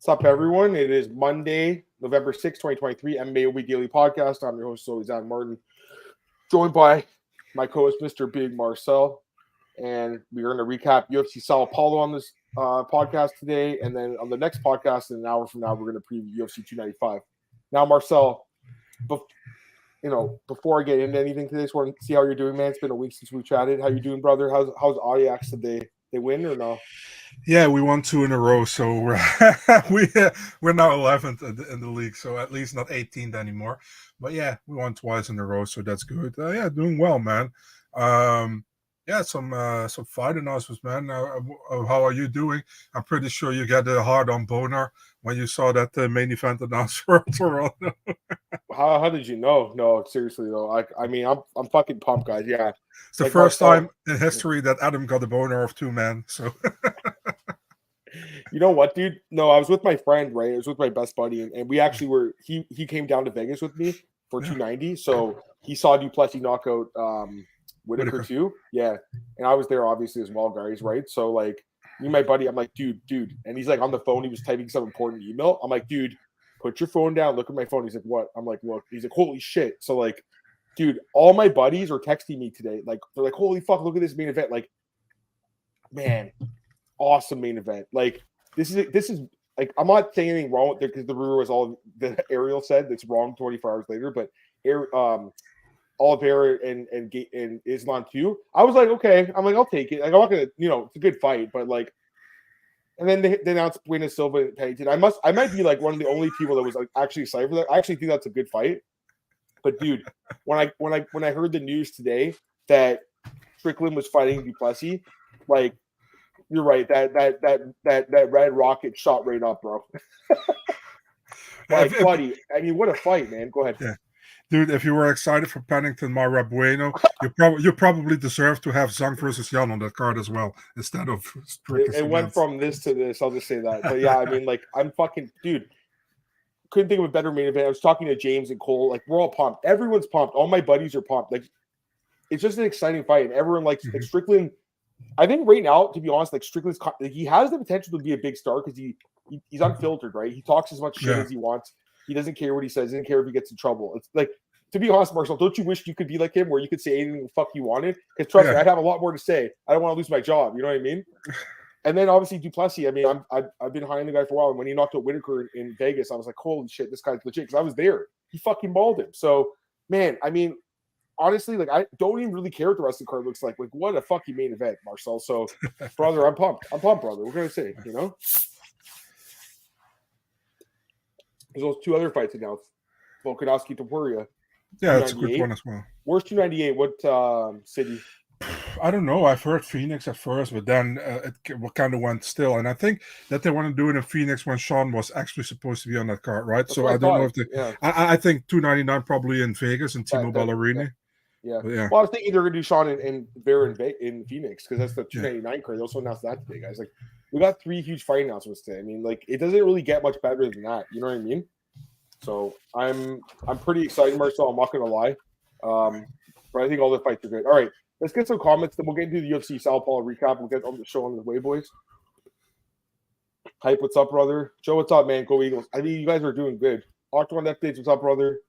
What's up, everyone? It is Monday, November 6th, 2023, MMAOB Daily Podcast. I'm your host, always, Adam Martin, joined by my co-host, Mr. Big Marcel, and we're going to recap UFC Sao Paulo on this podcast today, and then on the next podcast, in an hour from now, we're going to preview UFC 295. Now, Marcel, before I get into anything today, just want to see how you're doing, man. It's been a week since we chatted. How you doing, brother? How's Audiax today? They win or no? Yeah, we won 2 in a row, so we're now 11th in the league, so at least not 18th anymore. But yeah, we won twice in a row, so that's good. Yeah, doing well, man. Some fight announcements, man. How are you doing? I'm pretty sure you got a hard-on boner when you saw that main event announced for Toronto. How did you know? No, seriously though. I'm fucking pumped, guys. Yeah, it's the first time in history that Adam got a boner of 2 men. So, you know what, dude? No, I was with my friend, right? I was with my best buddy, and we actually were. He came down to Vegas with me for 290, so he saw Duplessis knock out Whitaker too. Yeah, and I was there obviously as well, guys. Right? So like, me and my buddy, I'm like, dude, and he's like on the phone. He was typing some important email. I'm like, dude, put your phone down. Look at my phone. He's like, what? I'm like, look. He's like, holy shit. So like, dude, all my buddies are texting me today. Like, they're like, holy fuck, look at this main event. Like, man, awesome main event. Like, this is like, I'm not saying anything wrong with it because the rumor was all that Ariel said that's wrong 24 hours later, but Oliveira and Islam too. I was like, okay. I'm like, I'll take it. Like, I'm not gonna, it's a good fight, but like, and then they announced Buena Silva and Pennington. I might be like one of the only people that was like actually excited for that. I actually think that's a good fight. But dude, when I heard the news today that Strickland was fighting Duplessis, like, you're right. That red rocket shot right up, bro. Like, buddy, I mean, what a fight, man. Go ahead. Yeah. Dude, if you were excited for Pennington Mara Bueno, you probably deserve to have Zhang versus Jan on that card as well, instead of Strickland. It went from this to this, I'll just say that. But yeah, I mean, like, I'm fucking, dude, couldn't think of a better main event. I was talking to James and Cole, like, we're all pumped. Everyone's pumped. All my buddies are pumped. Like, it's just an exciting fight, and everyone likes like Strickland. I think right now, to be honest, like, Strickland's, like, he has the potential to be a big star because he's unfiltered, right? He talks as much shit as he wants. He doesn't care what he says. He doesn't care if he gets in trouble. It's like, to be honest, Marcel, don't you wish you could be like him where you could say anything the fuck you wanted? Because trust me, I'd have a lot more to say. I don't want to lose my job. You know what I mean? And then obviously Duplessis. I mean, I've been high on the guy for a while. And when he knocked out Whitaker in Vegas, I was like, holy shit, this guy's legit. Because I was there. He fucking mauled him. So, man, I mean, honestly, like, I don't even really care what the rest of the card looks like. Like, what a fucking main event, Marcel. So, brother, I'm pumped. I'm pumped, brother. What can I say? There's those 2 other fights announced. Volkanovski to Poirier. Yeah, it's a good one as well. Where's 298? What city? I don't know. I've heard Phoenix at first, but then it kind of went still. And I think that they want to do it in Phoenix when Sean was actually supposed to be on that card, right? That's so I don't know if they. Yeah. I think 299 probably in Vegas and T-Mobile Arena. Yeah. Well, I was thinking they're going to do Sean and Bear in Phoenix because that's the 299 card. They also announced that today, guys. Like, we got 3 huge fight announcements today. I mean, like, it doesn't really get much better than that. You know what I mean? So I'm pretty excited, Marcel. I'm not going to lie. But I think all the fights are good. All right, let's get some comments. Then we'll get into the UFC Sao Paulo recap. We'll get on the show on the way, boys. Hype, what's up, brother? Joe, what's up, man? Go Eagles. I mean, you guys are doing good. Octagon updates, what's up, brother?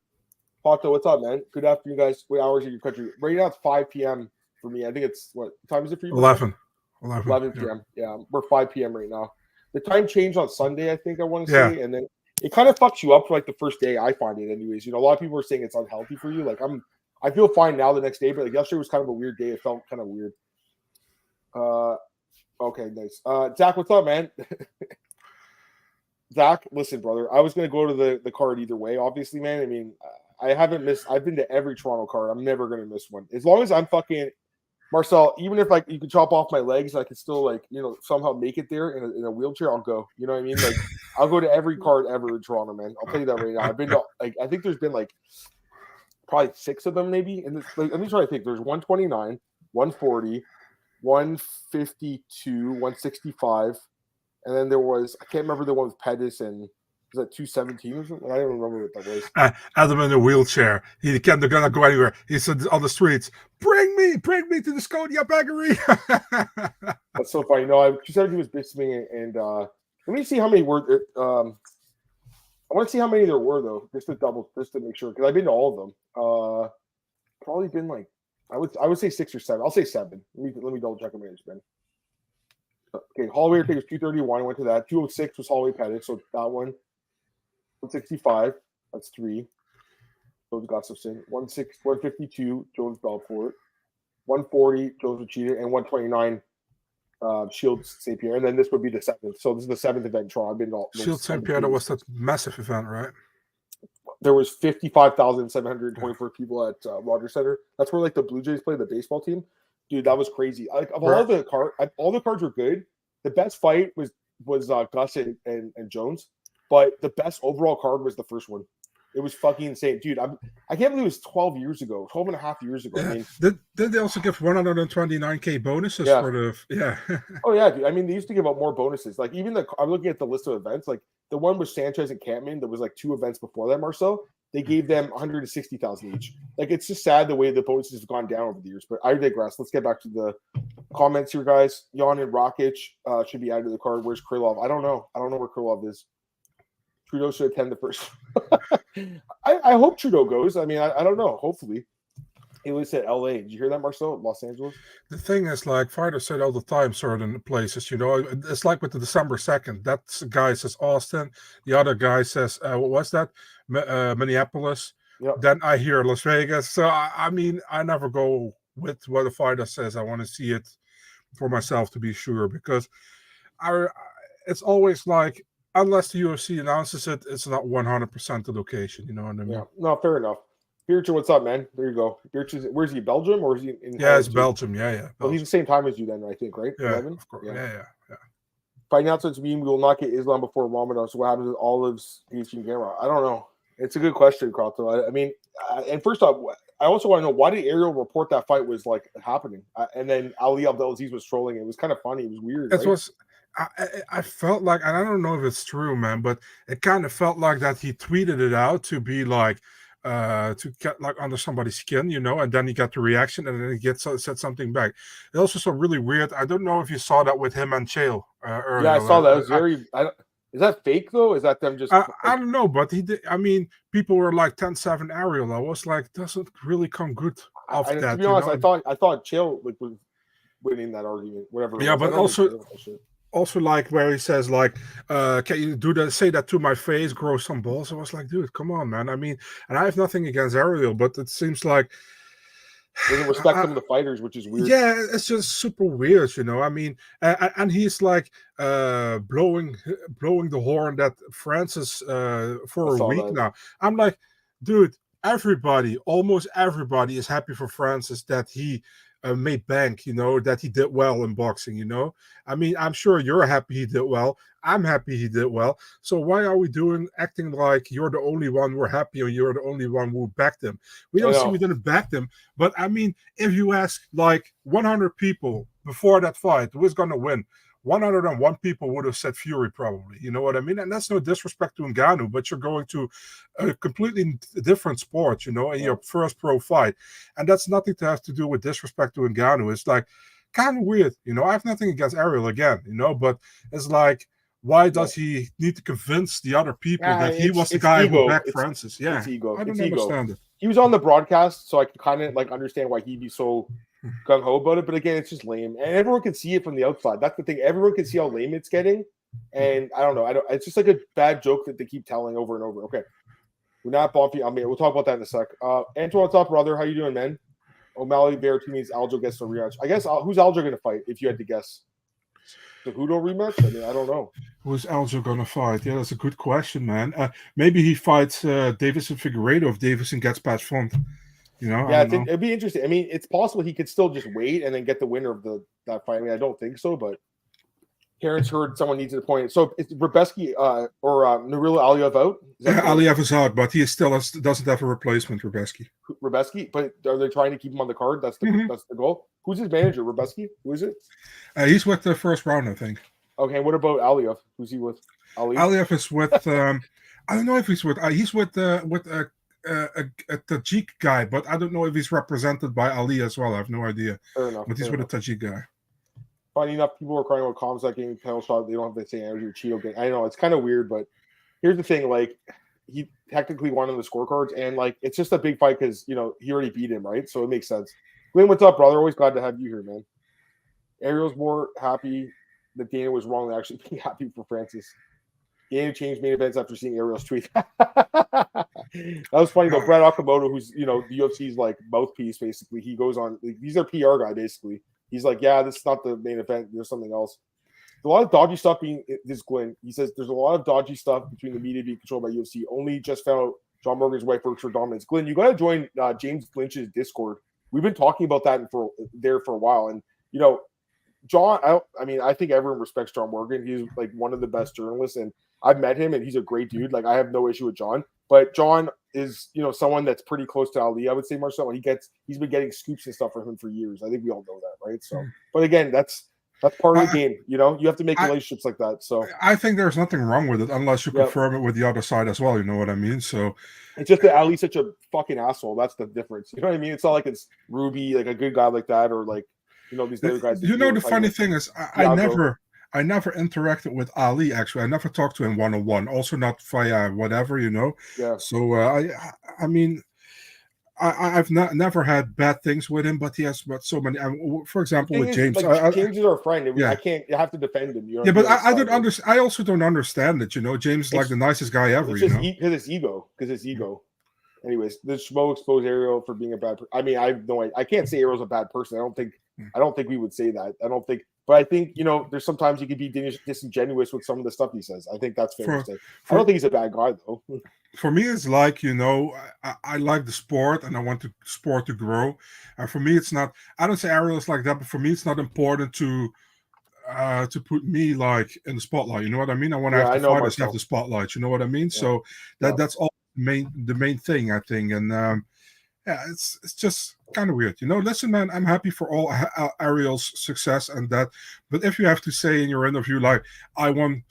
Pato, what's up, man? Good afternoon, guys. What hours in your country? Right now it's 5 p.m. for me. I think it's, what time is it for you? 11 p.m. Yeah, we're 5 p.m. right now. The time changed on Sunday, I think I want to say, and then it kind of fucks you up for like the first day. I find it, anyways. A lot of people are saying it's unhealthy for you. Like, I feel fine now the next day, but like yesterday was kind of a weird day. It felt kind of weird. Okay, nice. Zach, what's up, man? Zach, listen, brother. I was gonna go to the card either way, obviously, man. I mean, I haven't missed. I've been to every Toronto card. I'm never gonna miss one as long as I'm fucking Marcel. Even if like you could chop off my legs, I could still like somehow make it there in a wheelchair. I'll go. You know what I mean? Like, I'll go to every card ever in Toronto, man. I'll tell you that right now. I've been to, like, I think there's been like probably 6 of them, maybe. And like, let me try to think. There's 129, 140, 152, 165, and then there was, I can't remember the one with Pettis and was that 217 or something? I don't remember what that was. Adam in a wheelchair. He can't gonna go anywhere. He said on the streets, bring me to the Scotia Bakery. That's so funny. No, 217 was Bisming and Let me see how many were there. I want to see how many there were though, just to make sure, because I've been to all of them. Probably been like I would say 6 or 7. I'll say 7. Let me double check how many it's been. Okay, Holloway I think was 231. I went to that. 206 was Holloway Pettis, so that one. 165. That's 3. Jones Gustafson. 152. Jones Belfort. 140. Jones Machida, and 129. Shields St. Pierre, and then this would be the 7th. So this is the 7th event in Toronto. I've been all Shields St. Pierre. That was that massive event, right? There was 55,724 people at Rogers Center. That's where like the Blue Jays play, the baseball team. Dude, that was crazy. Like of all the cards were good. The best fight was Gus and Jones, but the best overall card was the first one. It was fucking insane, dude. I can't believe it was 12 years ago, 12 and a half years ago. Yeah. I mean, did they also give 129K bonuses for the Oh yeah, dude. I mean, they used to give out more bonuses. Like even I'm looking at the list of events. Like the one with Sanchez and Campman, that was like 2 events before that. Marcel, they gave them 160,000 each. Like it's just sad the way the bonuses have gone down over the years. But I digress. Let's get back to the comments here, guys. Jan and Rakic should be added to the card. Where's Krylov? I don't know where Krylov is. Trudeau should attend the first. I hope Trudeau goes. I mean, I don't know. Hopefully. He was at LA. Did you hear that, Marcel? Los Angeles? The thing is, like, fighters said all the time, certain places, it's like with the December 2nd. That guy says Austin. The other guy says, what was that? Minneapolis. Yep. Then I hear Las Vegas. So, I mean, I never go with what a fighter says. I want to see it for myself to be sure, because it's always like, unless the UFC announces it, it's not 100% the location. You know what I mean? Yeah. No, fair enough. Bircher, what's up, man? There you go. Bircher, where's he? Belgium or is he in? Yeah, it's Belgium. Yeah. Belgium. Well, he's the same time as you then, I think, right? Yeah, 11? of course. Yeah. Fight announcements mean we will not get Islam before Ramadan. So what happens with Olive's Asian camera? I don't know. It's a good question, Krato. I mean, and first off, I also want to know, why did Ariel report that fight was like happening? And then Ali Abdelaziz was trolling. It was kind of funny. It was weird. It was. I felt like, and I don't know if it's true, man, but it kind of felt like that he tweeted it out to be like, to get like under somebody's skin, and then he got the reaction, and then he said something back. It also so really weird. I don't know if you saw that with him and Chael earlier. Yeah, I saw that. It was very. Is that fake though? Is that them just? I don't know, but he did. I mean, people were like 10-7 Ariel. I was like, doesn't really come good off that. To be honest, I thought Chael was winning that argument. Whatever. Yeah, but also like where he says like, can you say that to my face, grow some balls? I was like, dude, come on, man. I mean, and I have nothing against Ariel, but it seems like doesn't respect some of the fighters, which is weird. Yeah, it's just super weird, I mean, and he's like blowing the horn that Francis for a week now. I'm like, dude, almost everybody is happy for Francis that he made bank, that he did well in boxing, I mean, I'm sure you're happy he did well. I'm happy he did well. So why are we acting like you're the only one we're happy or you're the only one who backed him? We don't see we didn't back them. But I mean, if you ask like 100 people before that fight, who's going to win? 101 people would have said Fury probably, you know what I mean? And that's no disrespect to Ngannou, but you're going to a completely different sport, in your first pro fight. And that's nothing to have to do with disrespect to Ngannou. It's like kind of weird, I have nothing against Ariel again, but it's like, why does he need to convince the other people that he was the guy who backed Francis? Yeah, it's ego. I don't understand it. He was on the broadcast, so I can kind of like understand why he'd be so gung-ho about it, but again, it's just lame, and everyone can see it from the outside. That's the thing. Everyone can see how lame it's getting, and I don't know. It's just like a bad joke that they keep telling over and over. Okay, we're not Bonfim. I mean, we'll talk about that in a sec. Antoine, what's up, brother? How you doing, man? O'Malley, Berrettini's Aljo gets a rematch. I guess who's Aljo going to fight? If you had to guess, the Hudo rematch? I mean, I don't know. Who's Aljo going to fight? Yeah, that's a good question, man. Maybe he fights Davison Figueiredo if Davison gets past front. I think it'd be interesting. I mean, it's possible he could still just wait and then get the winner of that fight. I mean, I don't think so, but Karen's heard someone needs to point. So is Rubeski or Nurullo Aliyev out? Aliyev is out, but he still doesn't have a replacement, Rubeski, but are they trying to keep him on the card? That's the goal. Who's his manager? Rubeski? Who is it? He's with the first round, I think. Okay, what about Aliyev? Who's he with? Aliyev is with. I don't know if he's with. He's with a Tajik guy, but I don't know if he's represented by Ali as well. I have no idea. Fair enough. But he's with a Tajik guy. funny enough, people were crying about comms that getting title shot. They don't have to say energy or Cheeto getting. I know it's kind of weird, but here's the thing: like he technically won on the scorecards, and like it's just a big fight because he already beat him, right? So it makes sense. Glenn, what's up, brother? Always glad to have you here, man. Ariel's more happy that Dana was wrong than actually being happy for Francis. Dana changed main events after seeing Ariel's tweet. That was funny though. Brad Okamoto, who's the UFC's like mouthpiece, basically, he goes on. He's their PR guy, basically. He's like, yeah, this is not the main event. There's something else. A lot of dodgy stuff being this Glenn. He says there's a lot of dodgy stuff between the media being controlled by UFC. Only just found out John Morgan's wife works for dominance. Glenn, you got to join James Lynch's Discord. We've been talking about that for a while, and John. I think everyone respects John Morgan. He's like one of the best journalists, and I've met him, and he's a great dude. Like I have no issue with John, but John is someone that's pretty close to Ali. I would say Marcel, and he's been getting scoops and stuff from him for years. I think we all know that, right? So, but again, that's part of the game. You have to make relationships like that. So I think there's nothing wrong with it unless you confirm it with the other side as well. You know what I mean? So it's just that Ali's such a fucking asshole. That's the difference. You know what I mean? It's not like it's Ruby, like a good guy like that, or like these other guys. The funny thing is, I never interacted with Ali. Actually, I never talked to him one-on-one. Also, not via whatever, Yeah. So I mean, I've never had bad things with him, but he has so many. For example, with James, James is our friend. I have to defend him. But I don't understand. I also don't understand it. James is like the nicest guy ever. It's just because it's ego. Anyways, the Schmo exposed Ariel for being a bad. I mean, I have no idea. I can't say Ariel's a bad person. I don't think we would say that. I don't think. But I think there's sometimes he could be disingenuous with some of the stuff he says. I think that's fair to say. I don't think he's a bad guy though. For me, it's like I like the sport and I want the sport to grow. And for me, it's not. I don't say Ariel is like that, but for me, it's not important to put me like in the spotlight. You know what I mean? I want to have the fighters have the spotlight. You know what I mean? Yeah. So that's all the main thing, I think. And it's just kind of weird. Listen, man, I'm happy for all Ariel's success and that. But if you have to say in your interview, like, I won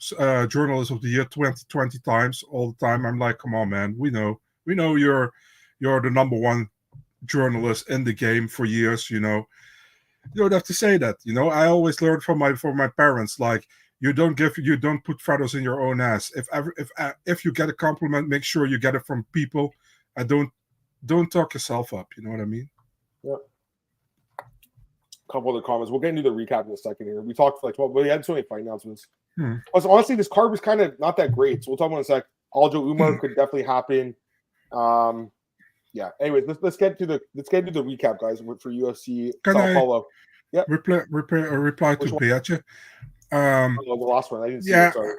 Journalist of the Year 20 times all the time, I'm like, come on, man. We know you're the number one journalist in the game for years. You don't have to say that. I always learned from my parents, like, you don't put feathers in your own ass. If you get a compliment, make sure you get it from people. I don't talk yourself up. You know what I mean? Yeah. A couple other comments. We'll get into the recap in a second here. We talked for like 12, but we had so many fight announcements. Plus, honestly, this card was kind of not that great. So we'll talk about it in a sec. Aljo Umar could definitely happen. Yeah. Anyways, let's get to the recap, guys, for UFC Sao Paulo. Yeah. Reply to Beatrice. The last one. I didn't see it. Sorry.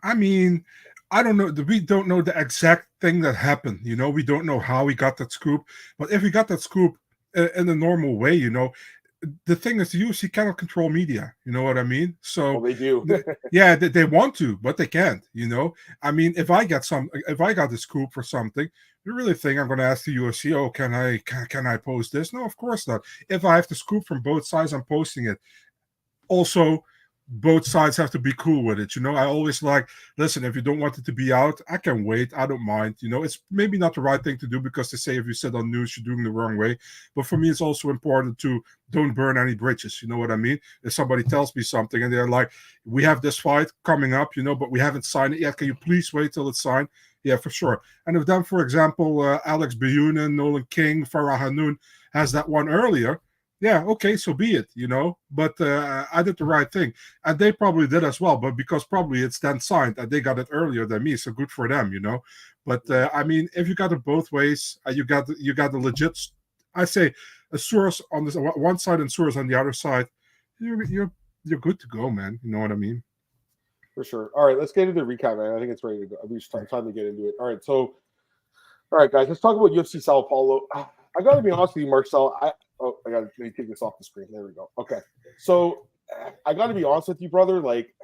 I mean, I don't know. We don't know the exact thing that happened. We don't know how we got that scoop. But if we got that scoop in a normal way, the thing is the UFC cannot control media. You know what I mean? So they do. they want to, but they can't. I mean, if I got the scoop for something, you really think I'm going to ask the UFC? Oh, can I post this? No, of course not. If I have the scoop from both sides, I'm posting it. Also, both sides have to be cool with it. I always like, listen, if you don't want it to be out, I can wait. I don't mind. It's maybe not the right thing to do because they say if you sit on news, you're doing the wrong way. But for me, it's also important to don't burn any bridges. You know what I mean? If somebody tells me something and they're like, we have this fight coming up, but we haven't signed it yet. Can you please wait till it's signed? Yeah, for sure. And if then, for example, Alex Bayunin, Nolan King, Farah Hanoun has that one earlier, yeah, okay, so be it, But I did the right thing. And they probably did as well, but because probably it's then signed and they got it earlier than me, so good for them, But I mean, if you got it both ways, you got the legit, I say, a source on this one side and source on the other side, you're good to go, man. You know what I mean? For sure. All right, let's get into the recap, man. I think it's ready to go. It's time to get into it. All right, guys, let's talk about UFC Sao Paulo. I got to be honest with you, Marcel. Let me take this off the screen. There we go. Okay. So I got to be honest with you, brother. Like,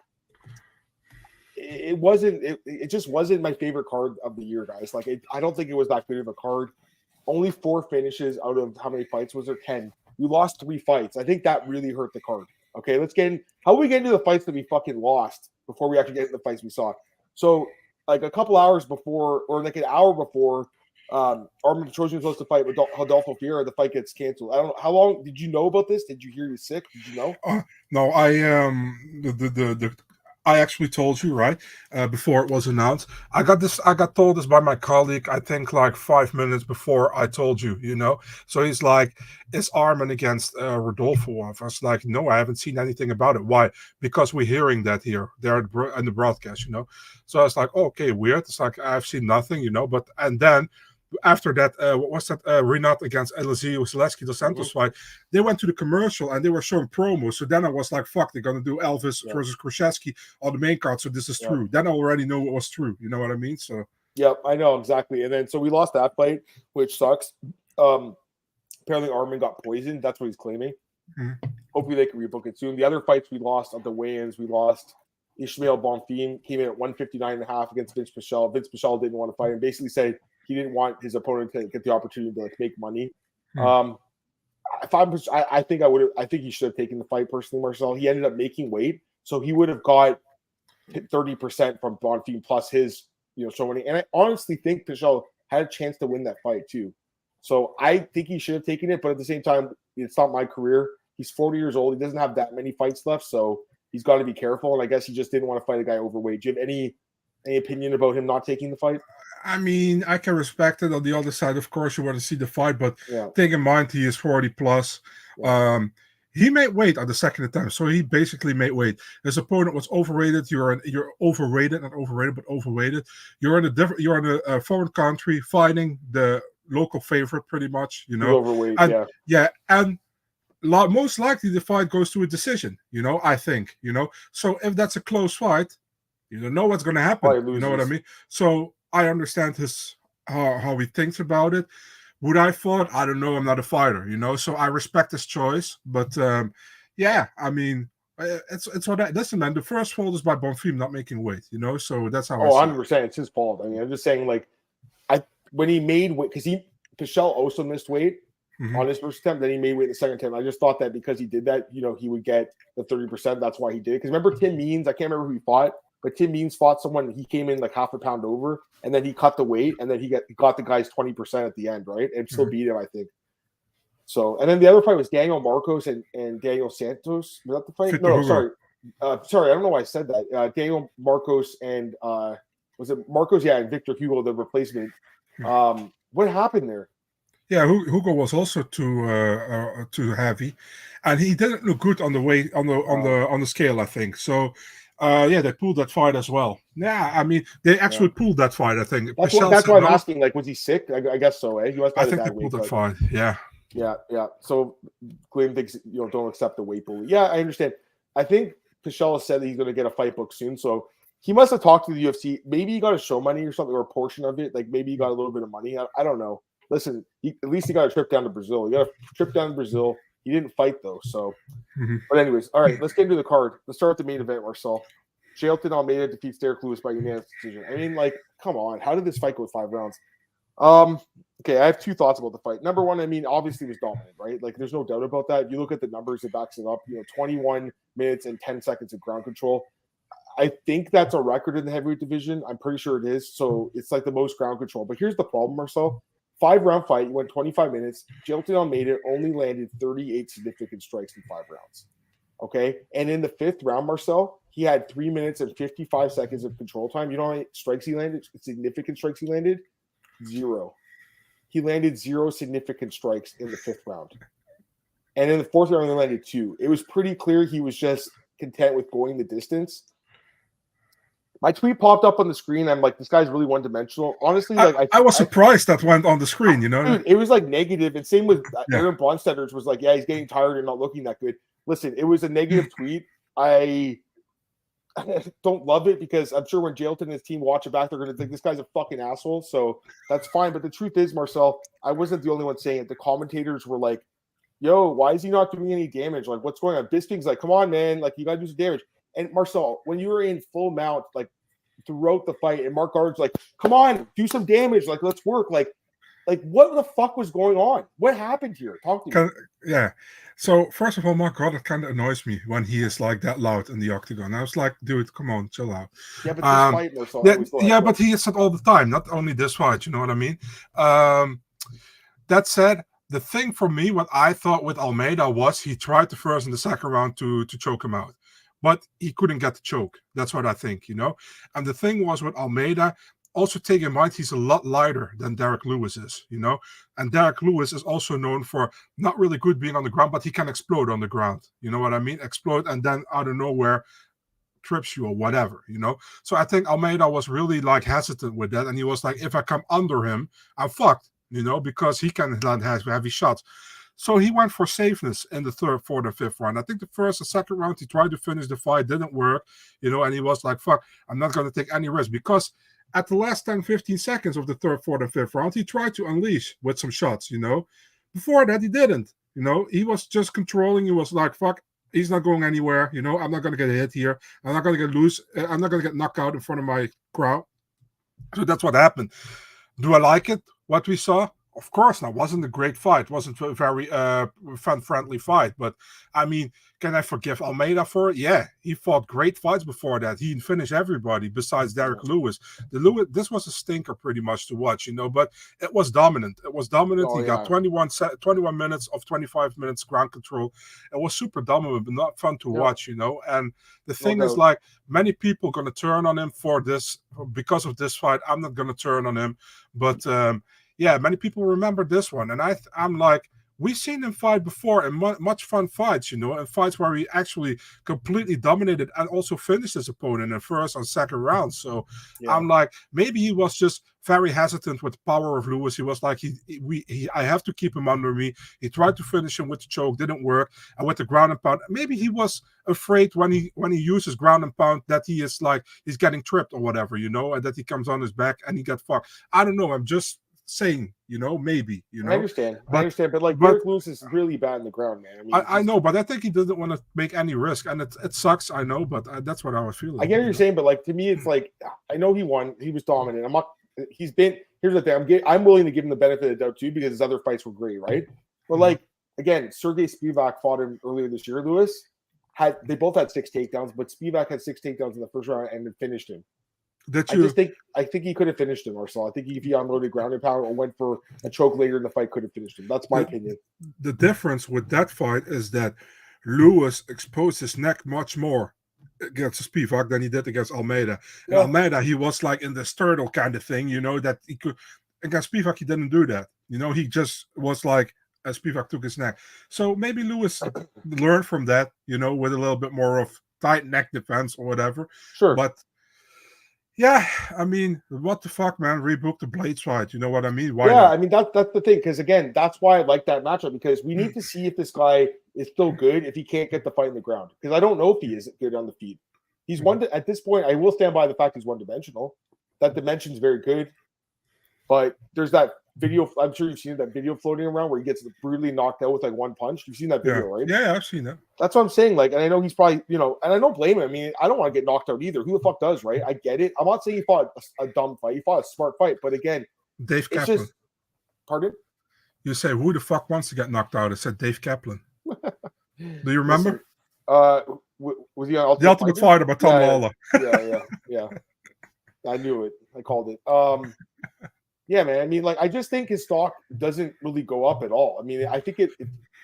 it just wasn't my favorite card of the year, guys. Like, I don't think it was that good of a card. Only 4 finishes out of how many fights was there? 10. We lost 3 fights. I think that really hurt the card. Okay, let's get in. How do we get into the fights that we fucking lost before we actually get into the fights we saw? So, like a couple hours before, or like an hour before Armin Petrosian was supposed to fight with Rodolfo Vieira. The fight gets canceled. I don't know how long. Did you know about this? Did you hear he's sick? Did you know? No, I actually told you, right, before it was announced. I got told this by my colleague, I think like 5 minutes before I told you, So he's like, it's Armin against Rodolfo. I was like, no, I haven't seen anything about it. Why? Because we're hearing that here. They're in the broadcast, So I was like, oh, okay, weird. It's like, I've seen nothing, But, and then after that, what was that? Renat against Eliseo Zaleski dos Santos fight. They went to the commercial and they were showing promos. So then I was like, fuck, they're going to do Elvis versus Krzyzewski on the main card. So this is true. Then I already know what was true. You know what I mean? So, yep, I know exactly. And then, so we lost that fight, which sucks. Apparently, Armin got poisoned. That's what he's claiming. Hopefully, they can rebook it soon. The other fights we lost at the weigh-ins, we lost Ishmael Bonfim, came in at 159.5 against Vince Pichel. Vince Pichel didn't want to fight and basically said he didn't want his opponent to get the opportunity to like make money. I think he should have taken the fight personally, Marcel. He ended up making weight, so he would have got 30% from Bonfim plus his show money. And I honestly think Pichel had a chance to win that fight too. So I think he should have taken it, but at the same time, it's not my career. He's 40 years old. He doesn't have that many fights left, so he's got to be careful. And I guess he just didn't want to fight a guy overweight. Do you have any opinion about him not taking the fight? I mean, I can respect it. On the other side, of course, you want to see the fight, but take in mind he is 40 plus. Yeah. He made weight on the second attempt, so he basically made weight. His opponent was overrated. You're overrated, not overrated, but overweighted. You're in a foreign country fighting the local favorite, pretty much. Overweight, and most likely the fight goes to a decision. I think. So if that's a close fight, you don't know what's going to happen. You know what I mean? So I understand how he thinks about it. Would I fight? I don't know. I'm not a fighter, So I respect his choice, but I mean, it's what. Listen, man. The first fault is by Bonfim not making weight, So that's how. 100%. It's his fault. I mean, I'm just saying, like, when he made weight, because Pichel also missed weight on his first attempt, then he made weight the second attempt. I just thought that because he did that, he would get the 30%. That's why he did. Because remember Tim Means? I can't remember who he fought. But Tim Means fought someone. He came in like half a pound over, and then he cut the weight, and then he got the guy's 20% at the end, right? And still beat him, I think. So, and then the other fight was Daniel Marcos and Daniel Santos. Was that the fight? No, sorry. Sorry, I don't know why I said that. Daniel Marcos and was it Marcos? Yeah, and Victor Hugo, the replacement. What happened there? Yeah, Hugo was also too heavy, and he didn't look good on the weight on the scale, I think. So. They pulled that fight as well. Yeah, I mean, they actually pulled that fight, I think. That's why I'm asking, like, was he sick? I guess so, eh? He must have I think they pulled that fight, yeah. Yeah. So, Glenn thinks, don't accept the weight bully. Yeah, I understand. I think Pichel has said that he's going to get a fight book soon, so he must have talked to the UFC. Maybe he got a show money or something, or a portion of it. Like, maybe he got a little bit of money. I don't know. Listen, at least he got a trip down to Brazil. He got a trip down to Brazil. He didn't fight, though, so. But anyways, all right, let's get into the card. Let's start with the main event, Marcel. Jailton Almeida defeats Derrick Lewis by unanimous decision. I mean, like, come on. How did this fight go 5 rounds? Okay, I have 2 thoughts about the fight. Number one, I mean, obviously it was dominant, right? Like, there's no doubt about that. You look at the numbers, it backs it up. 21 minutes and 10 seconds of ground control. I think that's a record in the heavyweight division. I'm pretty sure it is. So it's like the most ground control. But here's the problem, Marcel. 5-round fight, you went 25 minutes. Jailton Almeida only landed 38 significant strikes in 5 rounds. Okay? And in the 5th round, Marcel, he had 3 minutes and 55 seconds of control time. You know how many strikes he landed? Significant strikes he landed? 0. He landed 0 significant strikes in the 5th round. And in the 4th round, he landed 2. It was pretty clear he was just content with going the distance. My tweet popped up on the screen. I'm like, this guy's really one-dimensional. Honestly, like I was surprised that went on the screen, Dude, it was like negative. And same with Aaron Bronstedter's was like, yeah, he's getting tired and not looking that good. Listen, it was a negative tweet. I don't love it because I'm sure when Jailton and his team watch it back, they're going to think this guy's a fucking asshole. So that's fine. But the truth is, Marcel, I wasn't the only one saying it. The commentators were like, yo, why is he not doing any damage? Like, what's going on? Bisping's like, come on, man. Like, you got to do some damage. And Marcel, when you were in full mount, like throughout the fight, and Mark Gardner's like, come on, do some damage. Like, let's work. Like, Like, what the fuck was going on? What happened here? Talk to me. Yeah. So first of all, my God, it kind of annoys me when he is like that loud in the octagon. I was like, dude, come on, chill out. Yeah, but this fight, Marcel. But he is it all the time, not only this fight. You know what I mean? That said, the thing for me, what I thought with Almeida was he tried the first and the second round to choke him out, but he couldn't get the choke. That's what I think, you know. And the thing was with Almeida. Also, take in mind, he's a lot lighter than Derrick Lewis is, you know? And Derrick Lewis is also known for not really good being on the ground, but he can explode on the ground. You know what I mean? Explode and then out of nowhere trips you or whatever, you know? So I think Almeida was really like hesitant with that. And he was like, if I come under him, I'm fucked, you know, because he can land heavy shots. So he went for safeness in the third, fourth, and fifth round. I think the first and second round, he tried to finish the fight, didn't work, you know, and he was like, fuck, I'm not going to take any risk because at the last 10, 15 seconds of the third, fourth, and fifth round, he tried to unleash with some shots, you know. Before that, he didn't, you know. He was just controlling. He was like, fuck, he's not going anywhere, you know. I'm not going to get hit here. I'm not going to get loose. I'm not going to get knocked out in front of my crowd. So that's what happened. Do I like it, what we saw? Of course not. Wasn't a great fight. It wasn't a very fan-friendly fight. But, I mean, can I forgive Almeida for it? Yeah, he fought great fights before that. He finished everybody besides Derrick Lewis. This was a stinker pretty much to watch, you know, but it was dominant. It was dominant. He got 21 minutes of 25 minutes ground control. It was super dominant, but not fun to watch, you know. And the thing is, like, many people going to turn on him for this because of this fight. I'm not going to turn on him, but yeah, many people remember this one, and I'm like, we've seen him fight before in much fun fights, you know, and fights where he actually completely dominated and also finished his opponent in first and second round. So I'm like, maybe he was just very hesitant with the power of Lewis. He was like, I have to keep him under me. He tried to finish him with the choke, didn't work, and with the ground and pound. Maybe he was afraid when he uses ground and pound that he is like he's getting tripped or whatever, you know, and that he comes on his back and he got fucked. I don't know. I'm just saying, you know, maybe, you know. I understand, but like Derrick Lewis is really bad in the ground, man. I mean, I know, but I think he doesn't want to make any risk, and it sucks. I know, but that's what I was feeling. I get what you're saying, but like to me, it's like I know he won, he was dominant. I'm not. He's been. Here's the thing. I'm willing to give him the benefit of the doubt too because his other fights were great, right? But like again, Sergey Spivak fought him earlier this year. Lewis they both had 6 takedowns, but Spivak had 6 takedowns in the first round and then finished him. I think he could have finished him, Marcel. I think if he unloaded ground and pound or went for a choke later in the fight, could have finished him. That's my opinion. The difference with that fight is that Lewis exposed his neck much more against Spivak than he did against Almeida. And Almeida, he was like in the turtle kind of thing, you know, that he could. Against Spivak, he didn't do that. You know, he just was like, as Spivak took his neck. So maybe Lewis learned from that, you know, with a little bit more of tight neck defense or whatever. Sure. But yeah, I mean, what the fuck, man? Rebook the Blades fight. You know what I mean? Why not? I mean, that's the thing. Because again, that's why I like that matchup because we need to see if this guy is still good if he can't get the fight in the ground. Because I don't know if he is good on the feet. He's at this point, I will stand by the fact he's one-dimensional. That dimension's very good. But there's that video, I'm sure you've seen that video floating around where he gets brutally knocked out with like one punch. You've seen that video, right? Yeah, I've seen that. That's what I'm saying. Like, and I know he's probably, you know, and I don't blame him. I mean, I don't want to get knocked out either. Who the fuck does, right? I get it. I'm not saying he fought a dumb fight. He fought a smart fight. But again, Dave Kaplan. Pardon? You say, who the fuck wants to get knocked out? I said Dave Kaplan. Do you remember? Was he on The Ultimate Fighter by Tom Lawler? Yeah. I knew it. I called it. Yeah, man. I mean, like, I just think his stock doesn't really go up at all. I mean, I think it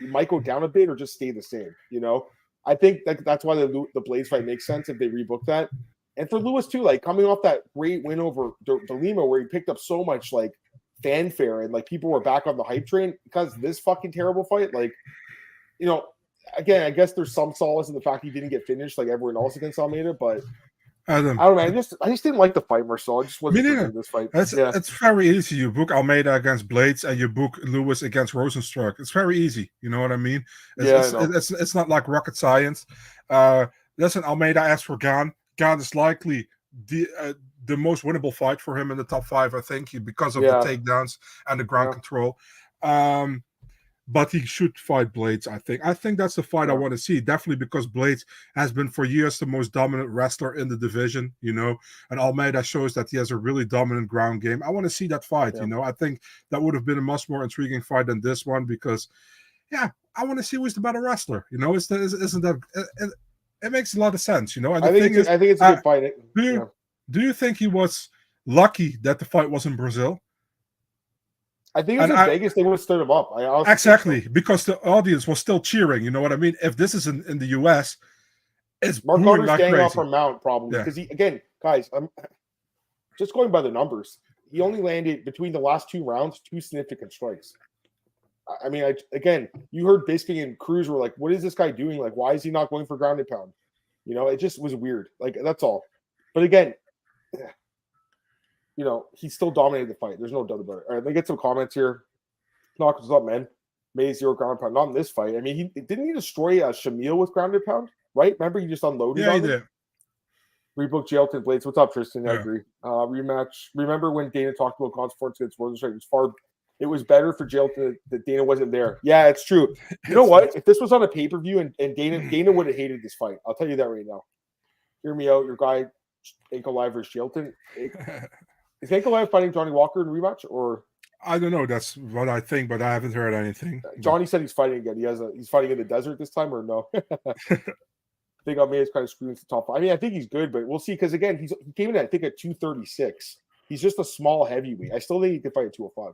might go down a bit or just stay the same. You know, I think that's why the Blades fight makes sense if they rebook that. And for Lewis too, like coming off that great win over Delima, where he picked up so much like fanfare and like people were back on the hype train because of this fucking terrible fight. Like, you know, again, I guess there's some solace in the fact he didn't get finished like everyone else against Almeida, but. I don't know, man. I just didn't like the fight, Marcel. I just wasn't in this fight. It's very easy. You book Almeida against Blades and you book Lewis against Rosenstruck. It's very easy. You know what I mean? It's not like rocket science. Listen, Almeida asked for Gan. Gan is likely the most winnable fight for him in the top 5, I think, because of the takedowns and the ground control. but he should fight Blades, I think. I think that's the fight I want to see, definitely because Blades has been for years the most dominant wrestler in the division, and Almeida shows that he has a really dominant ground game. I want to see that fight, I think that would have been a much more intriguing fight than this one because, I want to see who's the better wrestler, isn't that... It makes a lot of sense, And I think it's a good fight. Do you think he was lucky that the fight was in Brazil? I think it was in Vegas. They would have stood him up. Exactly, because the audience was still cheering. You know what I mean? If this is in the U.S., it's Mark booing Carter's like getting crazy. off from Mount probably because again, guys, I'm just going by the numbers. He only landed between the last 2 rounds 2 significant strikes. I mean, you heard Bisping and Cruz were like, "What is this guy doing? Like, why is he not going for ground and pound?" It just was weird. Like that's all. But again. He still dominated the fight. There's no doubt about it. All right, let me get some comments here. Knock, what's up, man? May 0 ground and pound. Not in this fight. I mean, didn't he destroy Shamil with ground and pound? Right? Remember, he just unloaded on him? Yeah, he did. Rebook Jailton Blades. What's up, Tristan? I agree. Rematch. Remember when Dana talked about Consports against Rosenstrike? It was better for Jailton that Dana wasn't there. Yeah, it's true. You know what? If this was on a pay-per-view and Dana would have hated this fight. I'll tell you that right now. Hear me out. Your guy, Nicolas versus Jailton. Is Nicolas fighting Johnny Walker in a rematch, or I don't know? That's what I think, but I haven't heard anything. Johnny said he's fighting again. He's fighting in the desert this time, or no? I think Almeida's kind of screwing the top 5. I mean, I think he's good, but we'll see. Because again, he came in I think at 236. He's just a small heavyweight. I still think he could fight at 205.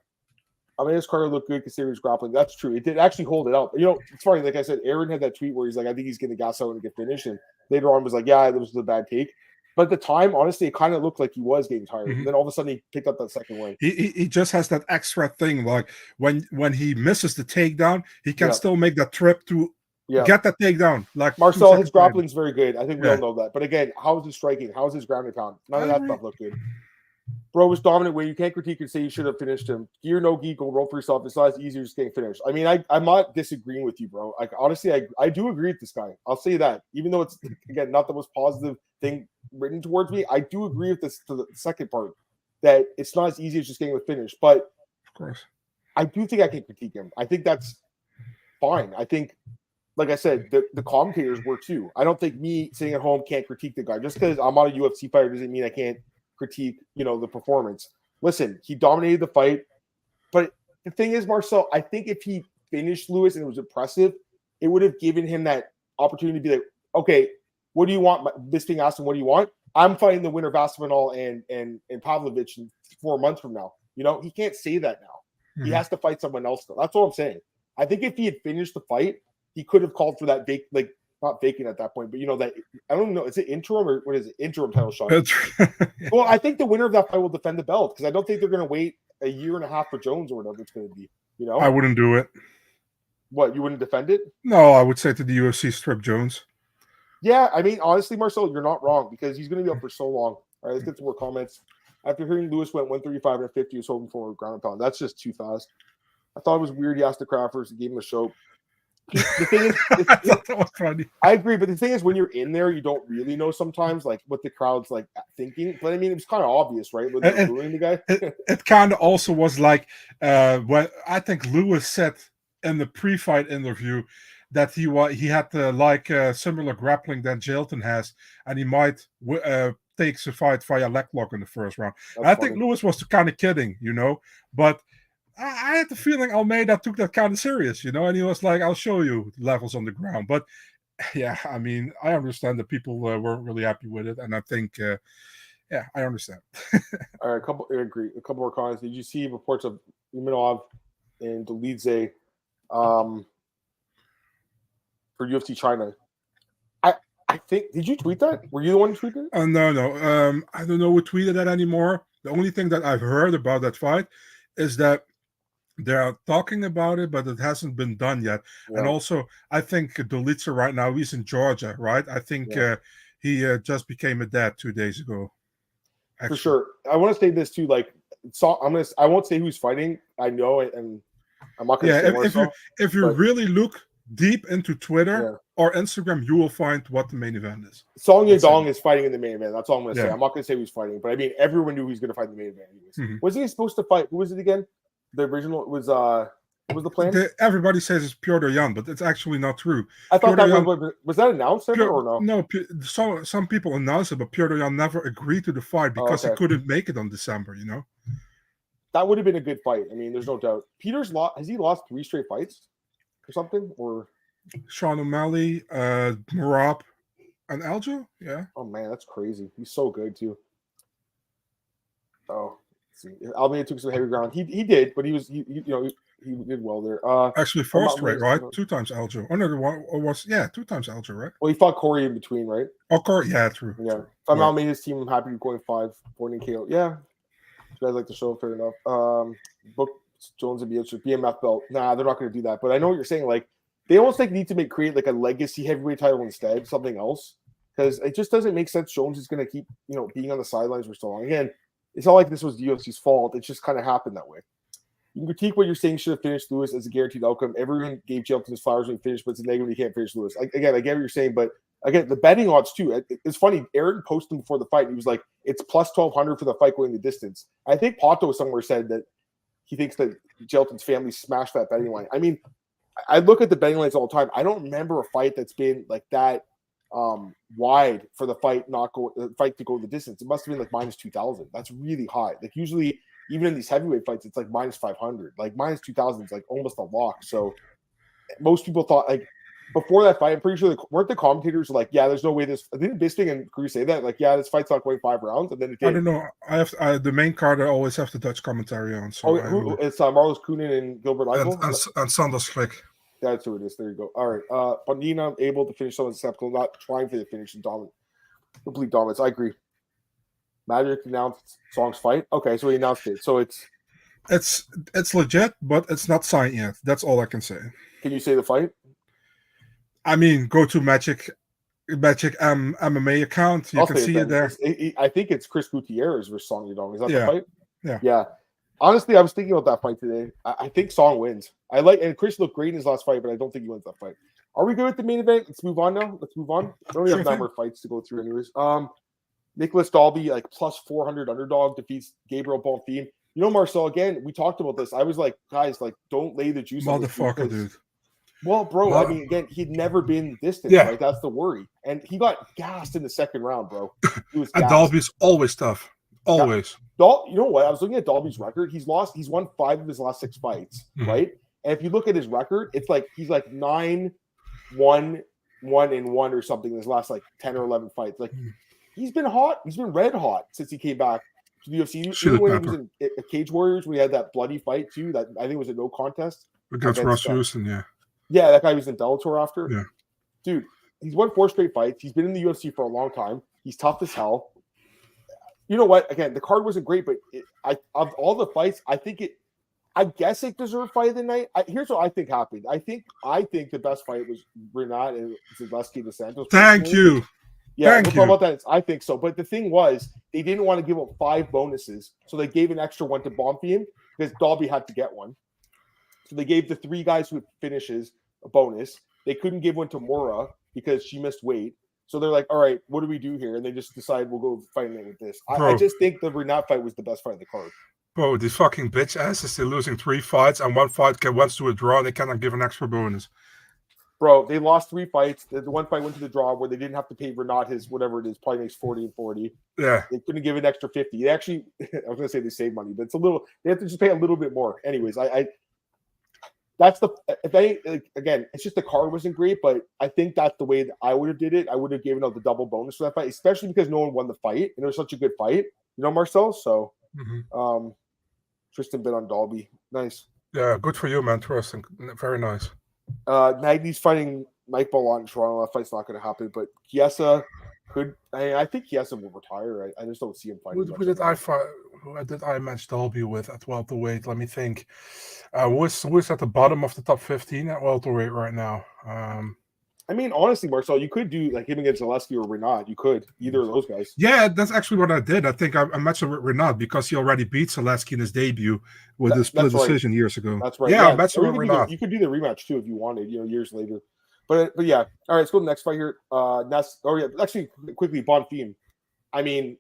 Almeida's cardio looked good considering his grappling. That's true. It did actually hold it up. It's funny. Like I said, Aaron had that tweet where he's like, "I think he's going to gas out and get finished," and later on was like, "Yeah, that was a bad take." But at the time, honestly, it kind of looked like he was getting tired. And then all of a sudden, he picked up that second win. He just has that extra thing. Like when he misses the takedown, he can still make that trip to get that takedown. Like Marcel, his grappling's very good. I think we all know that. But again, how is his striking? How is his ground and pound? None of that stuff looked good. Bro was dominant way. You can't critique and say you should have finished him. Gear, no geek, go roll for yourself. It's not as easy as just getting finished. I mean, I'm not disagreeing with you, bro. Like honestly, I do agree with this guy. I'll say that. Even though it's again not the most positive thing written towards me, I do agree with this to the second part that it's not as easy as just getting the finish. But of course, I do think I can critique him. I think that's fine. I think, like I said, the commentators were too. I don't think me sitting at home can't critique the guy. Just because I'm not a UFC fighter doesn't mean I can't critique, the performance. Listen, he dominated the fight. But the thing is, Marcel, I think if he finished Lewis and it was impressive, it would have given him that opportunity to be like, okay, what do you want? Bisping asked him, what do you want? I'm fighting the winner of Aspinall and Pavlovich in 4 months from now. He can't say that now. Mm-hmm. He has to fight someone else. That's what I'm saying. I think if he had finished the fight, he could have called for that not vacant at that point, but that I don't know. Is it interim or what is it? Interim title shot. Well, I think the winner of that fight will defend the belt because I don't think they're going to wait a year and a half for Jones or whatever it's going to be. I wouldn't do it. What, you wouldn't defend it? No, I would say to the UFC, strip Jones. Yeah, I mean, honestly, Marcel, you're not wrong because he's going to be up for so long. All right, let's get some more comments. After hearing Lewis went 135 and 50, he was hoping for a ground and pound. That's just too fast. I thought it was weird. He asked the crowd first. He gave him a show. The thing is, that was funny. I agree, but the thing is, when you're in there, you don't really know sometimes like what the crowd's like thinking. But I mean, it was kind of obvious, right? When they're booing the guy. It kind of also was like when I think Lewis said in the pre-fight interview that he had similar grappling than Jailton has, and he might take the fight via leg lock in the first round. I think Lewis was kind of kidding, but I had the feeling Almeida took that kind of serious, and he was like, I'll show you levels on the ground. But yeah, I mean, I understand that people weren't really happy with it. And I think, I understand. All right, I agree. A couple more comments. Did you see reports of Imanov and Dolidze for UFC China? I think, did you tweet that? Were you the one who tweeted it? No. I don't know who tweeted that anymore. The only thing that I've heard about that fight is that they're talking about it, but it hasn't been done yet. Yeah. And also, I think Dolidze right now, he's in Georgia, right? I think he just became a dad 2 days ago. Actually. For sure. I want to say this too. I won't say who's fighting. I know it, and I'm not going to say if you really look deep into Twitter or Instagram, you will find what the main event is. Song Yadong is fighting in the main event. That's all I'm going to say. I'm not going to say who's fighting, but I mean, everyone knew he's going to fight in the main event. Anyways. Mm-hmm. Wasn't he supposed to fight? Who was it again? The original was What was the plan? Everybody says it's Piotr Jan, but it's actually not true. I thought was that announced ever or no? No, some people announced it, but Piotr Jan never agreed to the fight because he couldn't make it on December, That would have been a good fight. I mean, there's no doubt. Peter's has he lost 3 straight fights or something? Or Sean O'Malley, Marab, and Aljo? Yeah. Oh man, that's crazy. He's so good too. Oh, let's see. Almeida took some heavy ground. He did, but he did well there. Actually, 4 straight, right? 2 times Aljo. Another one was 2 times Aljo, right? Well, he fought Corey in between, right? Oh, Corey, yeah, true. Yeah. If I'm Almeida's team, I'm happy to be going 5 pointing KO. Yeah. You guys like the show, fair enough. Book Jones and BMF belt. Nah, they're not going to do that. But I know what you're saying. Like, they almost need to create a legacy heavyweight title instead, something else, because it just doesn't make sense. Jones is going to keep being on the sidelines for so long. Again, it's not like this was the UFC's fault. It just kind of happened that way. You can critique what you're saying should have finished Lewis as a guaranteed outcome. Everyone gave Jailton his flowers when he finished, but it's a negative. He can't finish Lewis. Again, I get what you're saying, but again, the betting odds too. It's funny. Aaron posted before the fight. He was like, "It's plus 1,200 for the fight going the distance." I think Pato somewhere said that he thinks that Jailton's family smashed that betting line. I mean, I look at the betting lines all the time. I don't remember a fight that's been like that wide for the fight to go the distance. It must have been minus 2,000. That's really high. Usually, even in these heavyweight fights, it's minus 500. Minus 2,000 is almost a lock. So most people thought before that fight, I'm pretty sure weren't the commentators yeah, there's no way this. Didn't Bisping and Cruz say that? Yeah, this fight's not going 5 rounds, and then it did. I don't know. I have the main card. I always have the Dutch commentary on. So it's Marlos Kunin and Gilbert Eichel and Sanders Flick. That's who it is. There you go. All right. Bandina able to finish someone's acceptable, not trying for the finish and complete dominance. I agree. Magic announced Song's fight. Okay, so he announced it. So it's legit, but it's not signed yet. That's all I can say. Can you say the fight? I mean, go to Magic MMA account. You can see it there. I think it's Chris Gutierrez versus Song Yadong. Is that the fight? Yeah. Honestly, I was thinking about that fight today. I think Song wins. And Chris looked great in his last fight, but I don't think he wins that fight. Are we good with the main event? Let's move on now. We only have 9 more fights to go through anyways. Nicolas Dalby, plus 400 underdog, defeats Gabriel Bonfim. Marcel, again, we talked about this. I was like, guys, don't lay the juice on this. Motherfucker, dude. Well, bro, I mean, again, he'd never been distant, right? That's the worry. And he got gassed in the second round, bro. And Dalby's always tough. Always. You know what? I was looking at Dalby's record. He's won 5 of his last 6 fights, right? And if you look at his record, it's he's 9-1-1 or something in his last 10 or 11 fights. He's been hot. He's been red hot since he came back to the UFC. Even when he was in Cage Warriors, we had that bloody fight too. That I think was a no contest against Ross Houston. Yeah, that guy was in Bellator after. Yeah, dude, he's won 4 straight fights. He's been in the UFC for a long time. He's tough as hell. You know what? Again, the card wasn't great, but of all the fights, I guess it deserved fight of the night. Here's what I think happened. I think the best fight was Renat and Zaleski dos Santos. Thank you. Yeah, we'll talk about that. I think so. But the thing was, they didn't want to give up 5 bonuses, so they gave an extra one to Bonfim because Dalby had to get one. So they gave the 3 guys who finishes a bonus. They couldn't give one to Mora because she missed weight. So they're like, all right, what do we do here? And they just decide we'll go fighting it with this. I just think the Renat fight was the best fight of the card. Bro, these fucking bitch asses, they're losing 3 fights and 1 fight went to a draw and they cannot give an extra bonus. Bro, they lost 3 fights. The one fight went to the draw where they didn't have to pay Renat his whatever it is, probably makes 40 and 40. Yeah. They couldn't give an extra 50. They actually, I was going to say they save money, but it's a little, they have to just pay a little bit more. Anyways, that's again, it's just the card wasn't great, but I think that's the way that I would have did it. I would have given out the double bonus for that fight, especially because no one won the fight. And it was such a good fight, Marcel? So, Tristan bet on Dalby. Nice. Yeah, good for you, man. Tristan. Very nice. Magny's fighting Mike Ballot in Toronto. That fight's not going to happen, but Chiesa could. I think Chiesa will retire. I just don't see him fighting. Who did I match Dalby with at welterweight? Let me think. Who is at the bottom of the top 15 at welterweight right now? I mean, honestly, Marcel, you could do him against Zaleski or Renat. You could either of those guys. Yeah, that's actually what I did. I think I matched him with Renat because he already beat Zaleski in his debut with a split decision years ago. That's right. Yeah, I matched him with Renat. You could do the rematch too if you wanted, years later. But yeah, all right. Let's go to the next fight here. Actually, quickly, Bonfim. I mean,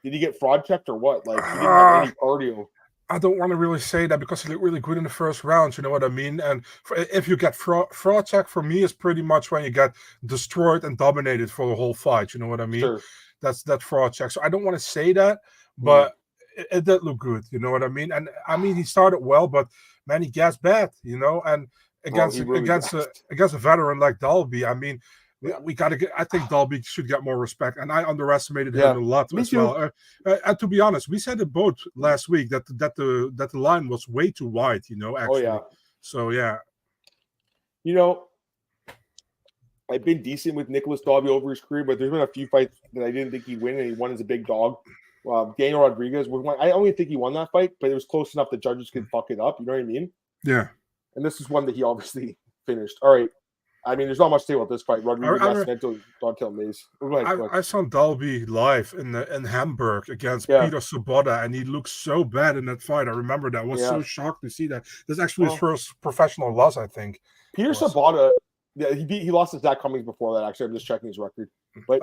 did he get fraud checked or what? He didn't have any cardio. I don't want to really say that because he looked really good in the first round. You know what I mean? And if you get fraud check, for me, is pretty much when you get destroyed and dominated for the whole fight. You know what I mean? Sure. That's that fraud check. So I don't want to say that, but it did look good. You know what I mean? And I mean, he started well, but man, he gets bad. You know, and against a veteran like Dalby, I mean. We got to get. I think Dalby should get more respect, and I underestimated him a lot as well. And to be honest, we said it both last week that the line was way too wide. You know, actually. So yeah. You know, I've been decent with Nicolas Dalby over his career, but there's been a few fights that I didn't think he'd win, and he won as a big dog. Daniel Rodriguez was one. I only think he won that fight, but it was close enough the judges could fuck it up. You know what I mean? Yeah. And this is one that he obviously finished. All right. I mean, there's not much to say about this fight. Rodriguez, I saw Dalby live in Hamburg against Peter Sobotta, and he looked so bad in that fight. I remember that. I was so shocked to see that. That's actually his first professional loss, I think. Peter Sobotta, he lost to Zach Cummings before that. Actually, I'm just checking his record. But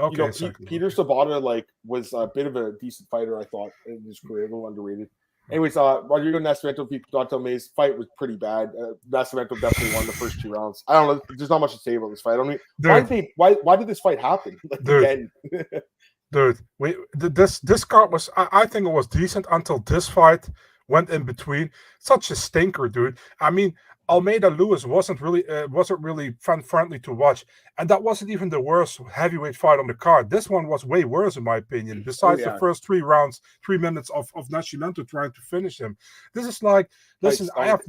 Peter Sobotta was a bit of a decent fighter, I thought, in his career, a little underrated. Anyways, Rodrigo Nascimento v. Dontel May's fight was pretty bad. Nascimento definitely won the first 2 rounds. I don't know. There's not much to say about this fight. I mean, why did this fight happen? Again? This card was. I think it was decent until this fight went in between. Such a stinker, dude. I mean, Almeida Lewis wasn't really fan friendly to watch, and that wasn't even the worst heavyweight fight on the card. This one was way worse, in my opinion. Besides the first 3 rounds, 3 minutes of Nascimento trying to finish him. This is like, listen, I have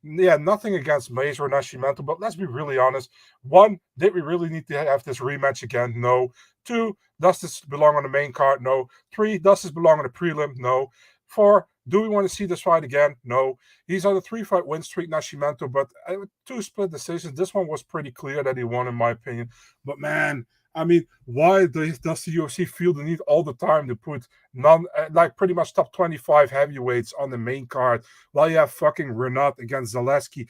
nothing against Mays or Nascimento, but let's be really honest. 1, did we really need to have this rematch again? No. 2, does this belong on the main card? No. 3, does this belong on the prelim? No. 4, do we want to see this fight again? No. He's on a 3-fight win streak, Nascimento, but 2 split decisions. This one was pretty clear that he won, in my opinion. But man, I mean, why does the UFC feel the need all the time to put pretty much top 25 heavyweights on the main card while you have fucking Renat against Zaleski?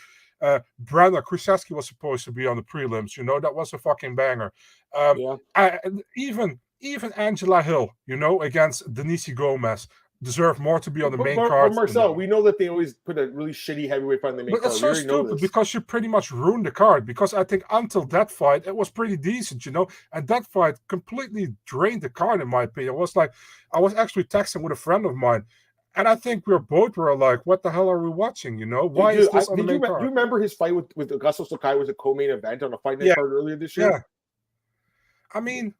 Brandon Krzyzewski was supposed to be on the prelims. You know, that was a fucking banger. Even Angela Hill, you know, against Denise Gomez deserve more to be on the main card. But Marcel, we know that they always put a really shitty heavyweight fight on the main card. But it's so stupid because you pretty much ruined the card. Because I think until that fight, it was pretty decent, you know. And that fight completely drained the card, in my opinion. I was actually texting with a friend of mine, and I think we both were like, "What the hell are we watching?" You know, why is this on the main card? Do you remember his fight with Augusto Sakai was a co-main event on a Fight Night card earlier this year? Yeah, I mean,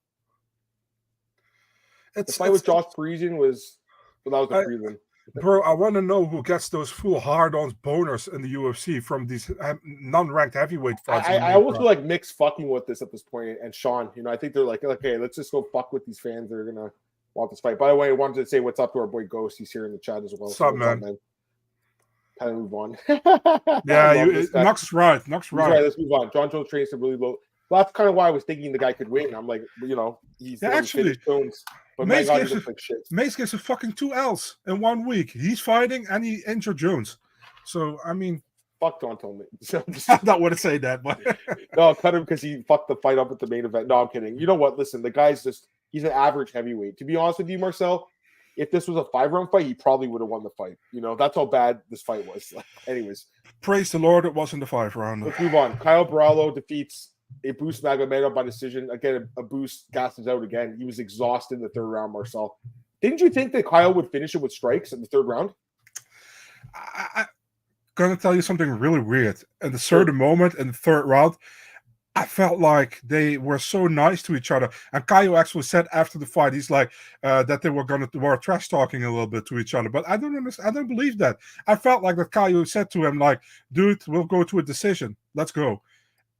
the fight with Josh Parisian was. Well, that was the prelim. Bro, I want to know who gets those full hard-ons boners in the UFC from these non-ranked heavyweight fights. I almost feel like Mick's fucking with this at this point, and Sean. You know, I think they're like, okay, let's just go fuck with these fans that are gonna want this fight. By the way, I wanted to say what's up to our boy Ghost. He's here in the chat as well. What's up, man? Kind of move on. Knox right. Let's move on. John Jones trains him really low. Well, that's kind of why I was thinking the guy could win. I'm like, you know, he's actually Jones. But Mace gives a fucking 2 L's in 1 week. He's fighting and he injured Jones. So, I mean... Fuck Dontel Mayes. I don't want to say that, but... No, cut him because he fucked the fight up at the main event. No, I'm kidding. You know what? Listen, the guy's he's an average heavyweight. To be honest with you, Marcel, if this was a 5-round fight, he probably would have won the fight. You know, that's how bad this fight was. Anyways. Praise the Lord, it wasn't the 5th round. Let's move on. Kyle Barallo defeats Abus Magomedov by decision. Again, Abus gasses out again. He was exhausted in the 3rd round, Marcel. Didn't you think that Kyle would finish it with strikes in the 3rd round? I'm going to tell you something really weird. In the certain moment in the 3rd round, I felt like they were so nice to each other. And Kyle actually said after the fight, he's like, that they were trash talking a little bit to each other. But I don't understand. I don't believe that. I felt like that Kyle said to him, like, dude, we'll go to a decision. Let's go.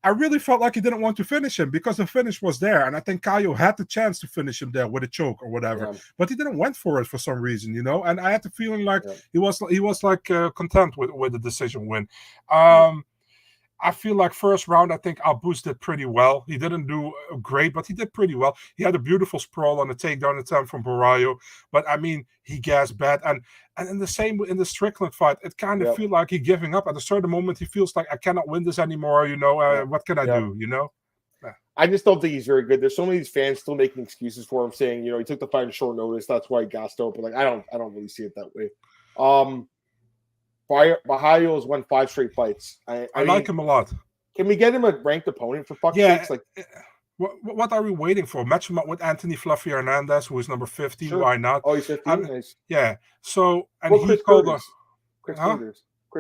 I really felt like he didn't want to finish him because the finish was there. And I think Caio had the chance to finish him there with a choke or whatever. Yeah. But he didn't went for it for some reason, you know? And I had the feeling like he was like content with the decision win. I feel like 1st round, I think Abus did pretty well. He didn't do great, but he did pretty well. He had a beautiful sprawl on the takedown attempt from Barallo. But, I mean, he gassed bad. And in the same in the Strickland fight, it kind of feel like he's giving up. At a certain moment, he feels like, I cannot win this anymore, you know? What can I do, you know? I just don't think he's very good. There's so many of these fans still making excuses for him, saying, you know, he took the fight on short notice. That's why he gassed out. But, like, I don't really see it that way. Bahayo has won 5 straight fights. I like him a lot. Can we get him a ranked opponent for fuck's sakes? Like, what are we waiting for? Match him up with Anthony Fluffy Hernandez, who is number 15. Sure. Why not? Oh, he's 15. Nice. Yeah. So he called Chris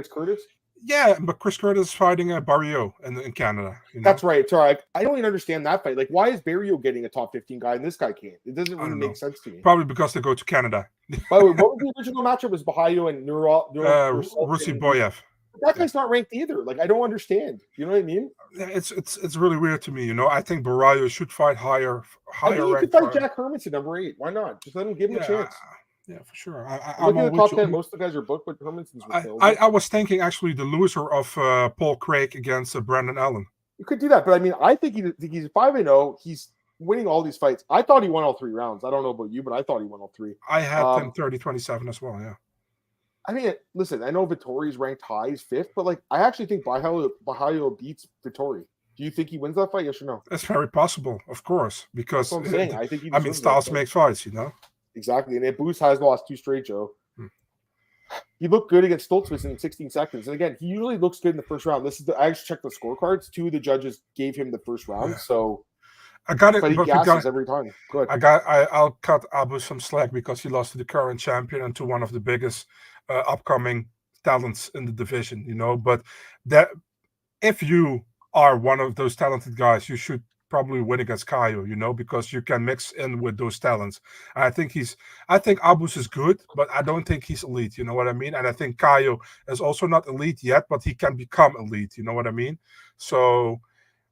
Curtis. Yeah, but Chris Curtis is fighting Barrio in Canada. You know? That's right. Sorry, I don't even understand that fight. Like, why is Barrio getting a top 15 guy and this guy can't? It doesn't really make sense to me. Probably because they go to Canada. By the way, what was the original matchup? It was Bahayo and Rusy Boyev. That guy's not ranked either. Like, I don't understand. You know what I mean? It's really weird to me. You know, I think Barrio should fight higher. I think you could fight Jack Hermanson, number 8. Why not? Just let him give him a chance. Yeah, for sure. Look at the top 10. Most of the guys are booked, but Hermanson's I was thinking actually the loser of Paul Craig against Brandon Allen. You could do that, but I mean, I think he's 5-0. He's winning all these fights. I thought he won all 3 rounds. I don't know about you, but I thought he won all 3. I had him 30-27 as well. Yeah. I mean, listen, I know Vittori's ranked high, he's 5th, but like, I actually think Bahayo beats Vittori. Do you think he wins that fight? Yes or no? It's very possible, of course, because that's what I'm saying. I think styles make fights, you know. Exactly, and Booth has lost 2 straight, Joe. He looked good against Stoltzfus in 16 seconds, and again, he usually looks good in the first round. I actually checked the scorecards. 2 of the judges gave him the first round, so I got it. But he gasses every time. Good. I'll cut Abu some slack because he lost to the current champion and to one of the biggest upcoming talents in the division. You know, but that if you are one of those talented guys, you should probably win against Caio, you know, because you can mix in with those talents. And I think Abus is good, but I don't think he's elite, you know what I mean? And I think Caio is also not elite yet, but he can become elite, you know what I mean? So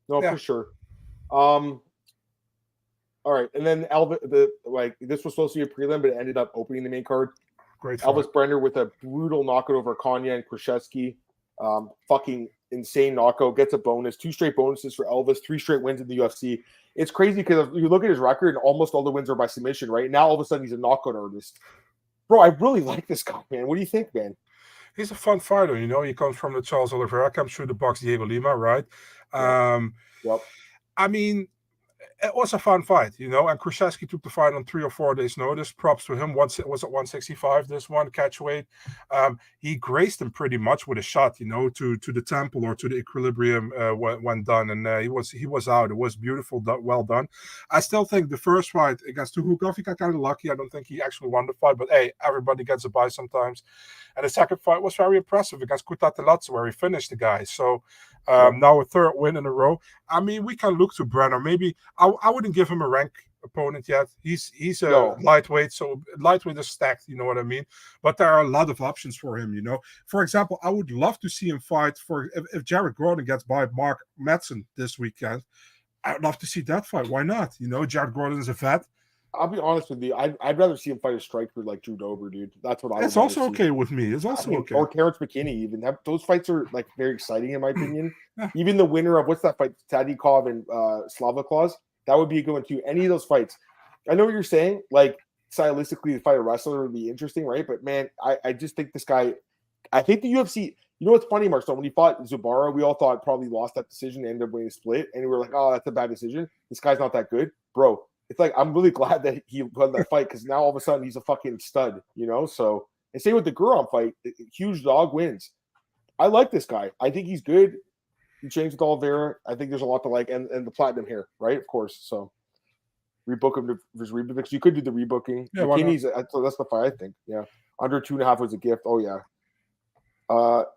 for sure. All right, and then this was supposed to be a prelim, but it ended up opening the main card. Great fight. Elvis Brenner with a brutal knockout over Konya and Krzyzewski. Fucking insane knockout, gets a bonus, 2 straight bonuses for Elvis, 3 straight wins in the UFC. It's crazy because you look at his record and almost all the wins are by submission, right? Now all of a sudden he's a knockout artist. Bro, I really like this guy, man. What do you think, man? He's a fun fighter, you know. He comes from the Charles Oliveira camp, through the box Diego Lima, right? Yep. I mean, it was a fun fight, you know, and Krzyzewski took the fight on 3 or 4 days' notice. Props to him. Was at 165, this one, catch weight. He grazed him pretty much with a shot, you know, to the temple or to the equilibrium when done, and he was out. It was beautiful, well done. I still think the first fight against Tuhugov, he got kind of lucky. I don't think he actually won the fight, but hey, everybody gets a bye sometimes. And the second fight was very impressive against Kutateladze, where he finished the guy. So now a 3rd win in a row. I mean, we can look to Brenner. Maybe I wouldn't give him a rank opponent yet. He's a lightweight, so lightweight is stacked, you know what I mean? But there are a lot of options for him, you know. For example, I would love to see him fight if Jared Gordon gets by Mark Madsen this weekend. I'd love to see that fight. Why not? You know, Jared Gordon is a vet. I'll be honest with you. I'd rather see him fight a striker like Drew Dober, dude. That's what I would It's also okay with me. It's also okay. Or Terrence McKinney, even. Those fights are like very exciting in my opinion. Even the winner of what's that fight, Tadikov and Slavaklaus, that would be a good one too. Any of those fights. I know what you're saying. Like stylistically, to fight a wrestler would be interesting, right? But man, I just think this guy. I think the UFC. You know what's funny, Marcel? When he fought Zubara, we all thought probably lost that decision, and ended up winning a split, and we were like, "Oh, that's a bad decision. This guy's not that good, bro." It's like I'm really glad that he won that fight because now all of a sudden he's a fucking stud, you know. So and same with the Guron fight, huge dog wins. I like this guy. I think he's good. He trains with Oliveira. I think there's a lot to like, and the platinum hair, right? Of course. So rebook him for his rebook because you could do the rebooking. Yeah, so that's the fight. I think. Yeah, under 2.5 was a gift. Oh yeah.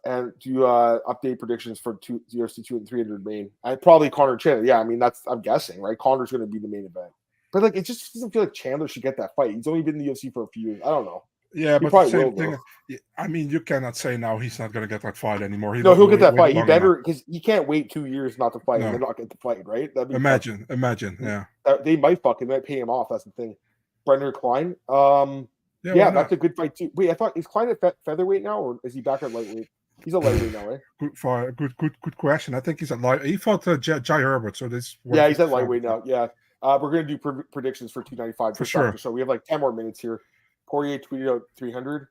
And do update predictions for UFC 2 and 300 main. And probably Conor Chandler. Yeah, I mean I'm guessing, right? Conor's going to be the main event. But like, it just doesn't feel like Chandler should get that fight. He's only been in the UFC for a few years. I don't know. Yeah, but the same thing. I mean, you cannot say now he's not going to get that fight anymore. He'll get that fight. He better because he can't wait 2 years not to fight and then not get the fight, right? Imagine. Yeah, they might pay him off. That's the thing. Brendan Klein. Yeah, that's a good fight too. Wait, I thought is Klein at featherweight now, or is he back at lightweight? He's a lightweight now, right? Good question. I think he's at light. He fought Jai Herbert, so this. Yeah, he's at lightweight now. Yeah. We're going to do predictions for 295 for sure. So we have like 10 more minutes here. Poirier tweeted out 300.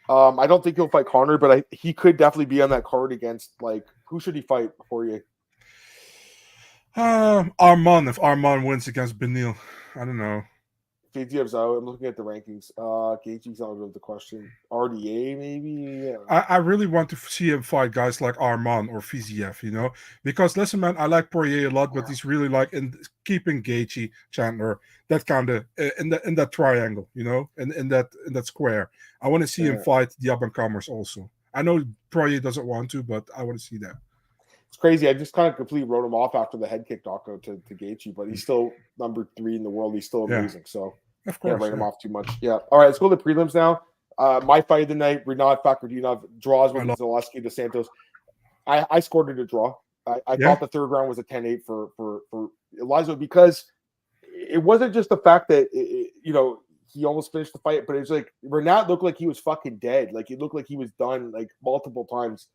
I don't think he'll fight Conor, but he could definitely be on that card against who should he fight Poirier? Arman. If Arman wins against Benil, I don't know. Fiziev out. I'm looking at the rankings. Gaethje's out of the question. RDA maybe. Yeah. I really want to see him fight guys like Arman or Fiziev, you know, because listen, man, I like Poirier a lot, but he's really like in keeping Gaethje, Chandler, that kind of in that triangle, you know, in that square. I want to see him fight the up and comers also. I know Poirier doesn't want to, but I want to see that. It's crazy. I just kind of completely wrote him off after the head kick knockout to Gaethje, but he's still number 3 in the world. He's still amazing. So of course, can't write him off too much. Yeah. All right, let's go to the prelims now. My fight of the night, Rinat Fakhretdinov draws with Zaleski dos Santos. I scored it a draw. I thought the third round was a 10-8 for Elizo because it wasn't just the fact that he almost finished the fight, but it's like Rinat looked like he was fucking dead. Like it looked like he was done like multiple times.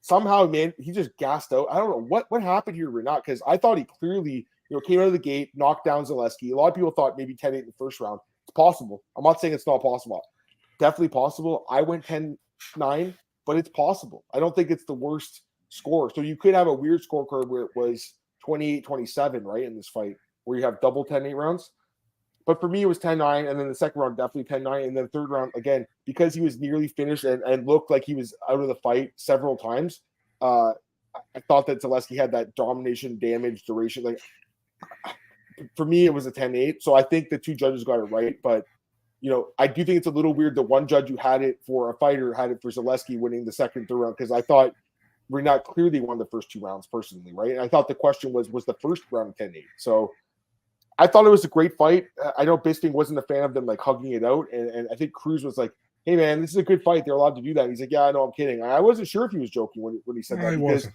Somehow, man, he just gassed out. I don't know what happened here, Rinat, because I thought he clearly came out of the gate, knocked down Zaleski. A lot of people thought maybe 10-8 in the first round. It's possible. I'm not saying it's not possible. Definitely possible. I went 10-9, but it's possible. I don't think it's the worst score. So you could have a weird scorecard where it was 28-27, right, in this fight, where you have double 10-8 rounds. But for me, it was 10-9, and then the second round, definitely 10-9, and then the third round, again, because he was nearly finished and looked like he was out of the fight several times, I thought that Zaleski had that domination, damage, duration. Like, for me, it was a 10-8, so I think the two judges got it right, but I do think it's a little weird. The one judge who had it for a fighter had it for Zaleski winning the second, third round, because I thought Rinat clearly won the first 2 rounds personally, right? And I thought the question was the first round 10-8. So I thought it was a great fight. I know Bisping wasn't a fan of them like hugging it out, and I think Cruz was like, "Hey man, this is a good fight. They're allowed to do that." And he's like, "Yeah, I know, I'm kidding." I wasn't sure if he was joking when he said that. Because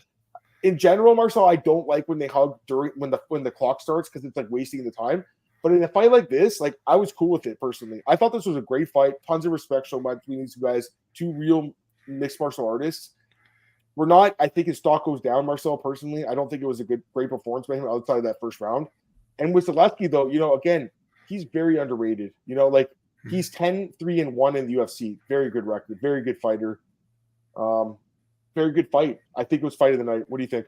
in general, Marcel, I don't like when they hug during when the clock starts because it's like wasting the time. But in a fight like this, like I was cool with it personally. I thought this was a great fight. Tons of respect shown between these two guys, 2 real mixed martial artists. I think his stock goes down, Marcel, personally. I don't think it was a great performance by him outside of that first round. And with Zaleski, though, again, he's very underrated. Like he's 10-3-1 in the UFC. Very good record. Very good fighter. Very good fight. I think it was fight of the night. What do you think?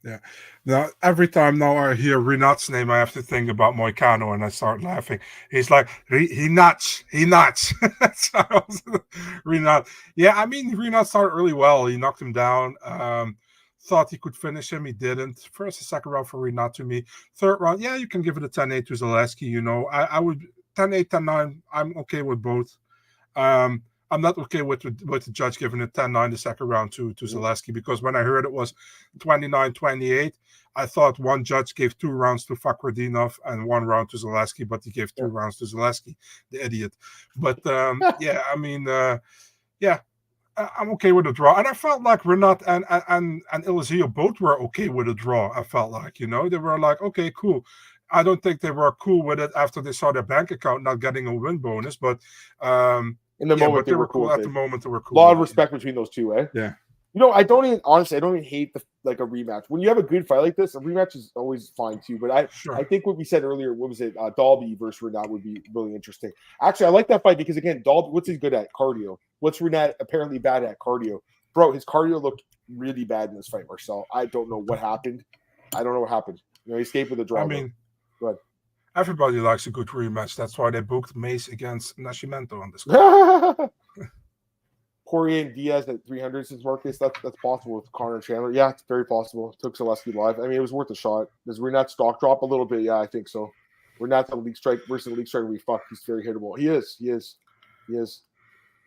Yeah. Now, every time now I hear Rinat's name, I have to think about Moicano and I start laughing. He's like, he nuts. Rinat. Yeah, I mean, Rinat started really well. He knocked him down. Thought he could finish him. He didn't. First and second round for Rinat to me. Third round, yeah, you can give it a 10-8 to Zaleski. I would 10-8, 10-9. I'm okay with both. I'm not okay with the judge giving it 10-9 the second round to Zaleski, because when I heard it was 29-28, I thought one judge gave 2 rounds to Fakhretdinov and 1 round to Zaleski, but he gave 2 rounds to Zaleski, the idiot. But yeah, I mean, yeah, I'm okay with the draw, and I felt like Rinat and Elizeo both were okay with a draw. I felt like they were like, okay, cool. I don't think they were cool with it after they saw their bank account not getting a win bonus, but in the moment they were cool. At the moment they were cool. A lot of respect between those two, eh? Yeah. I don't even hate a rematch. When you have a good fight like this, a rematch is always fine too. But I think what we said earlier, what was it? Dalby versus Rinat would be really interesting. Actually, I like that fight because again, Dalby, what's he good at? Cardio. What's Rinat apparently bad at? Cardio. Bro, his cardio looked really bad in this fight, Marcel. I don't know what happened. He escaped with a draw. I mean, everybody likes a good rematch. That's why they booked Mace against Nascimento on this card. Poirier and Diaz at 300 since Marcus. That's possible with Conor Chandler. Yeah, it's very possible. Took Zaleski live. I mean, it was worth a shot. Does Rinat's stock drop a little bit? Yeah, I think so. Rinat's a league strike versus a league striker. He's very hittable. He is.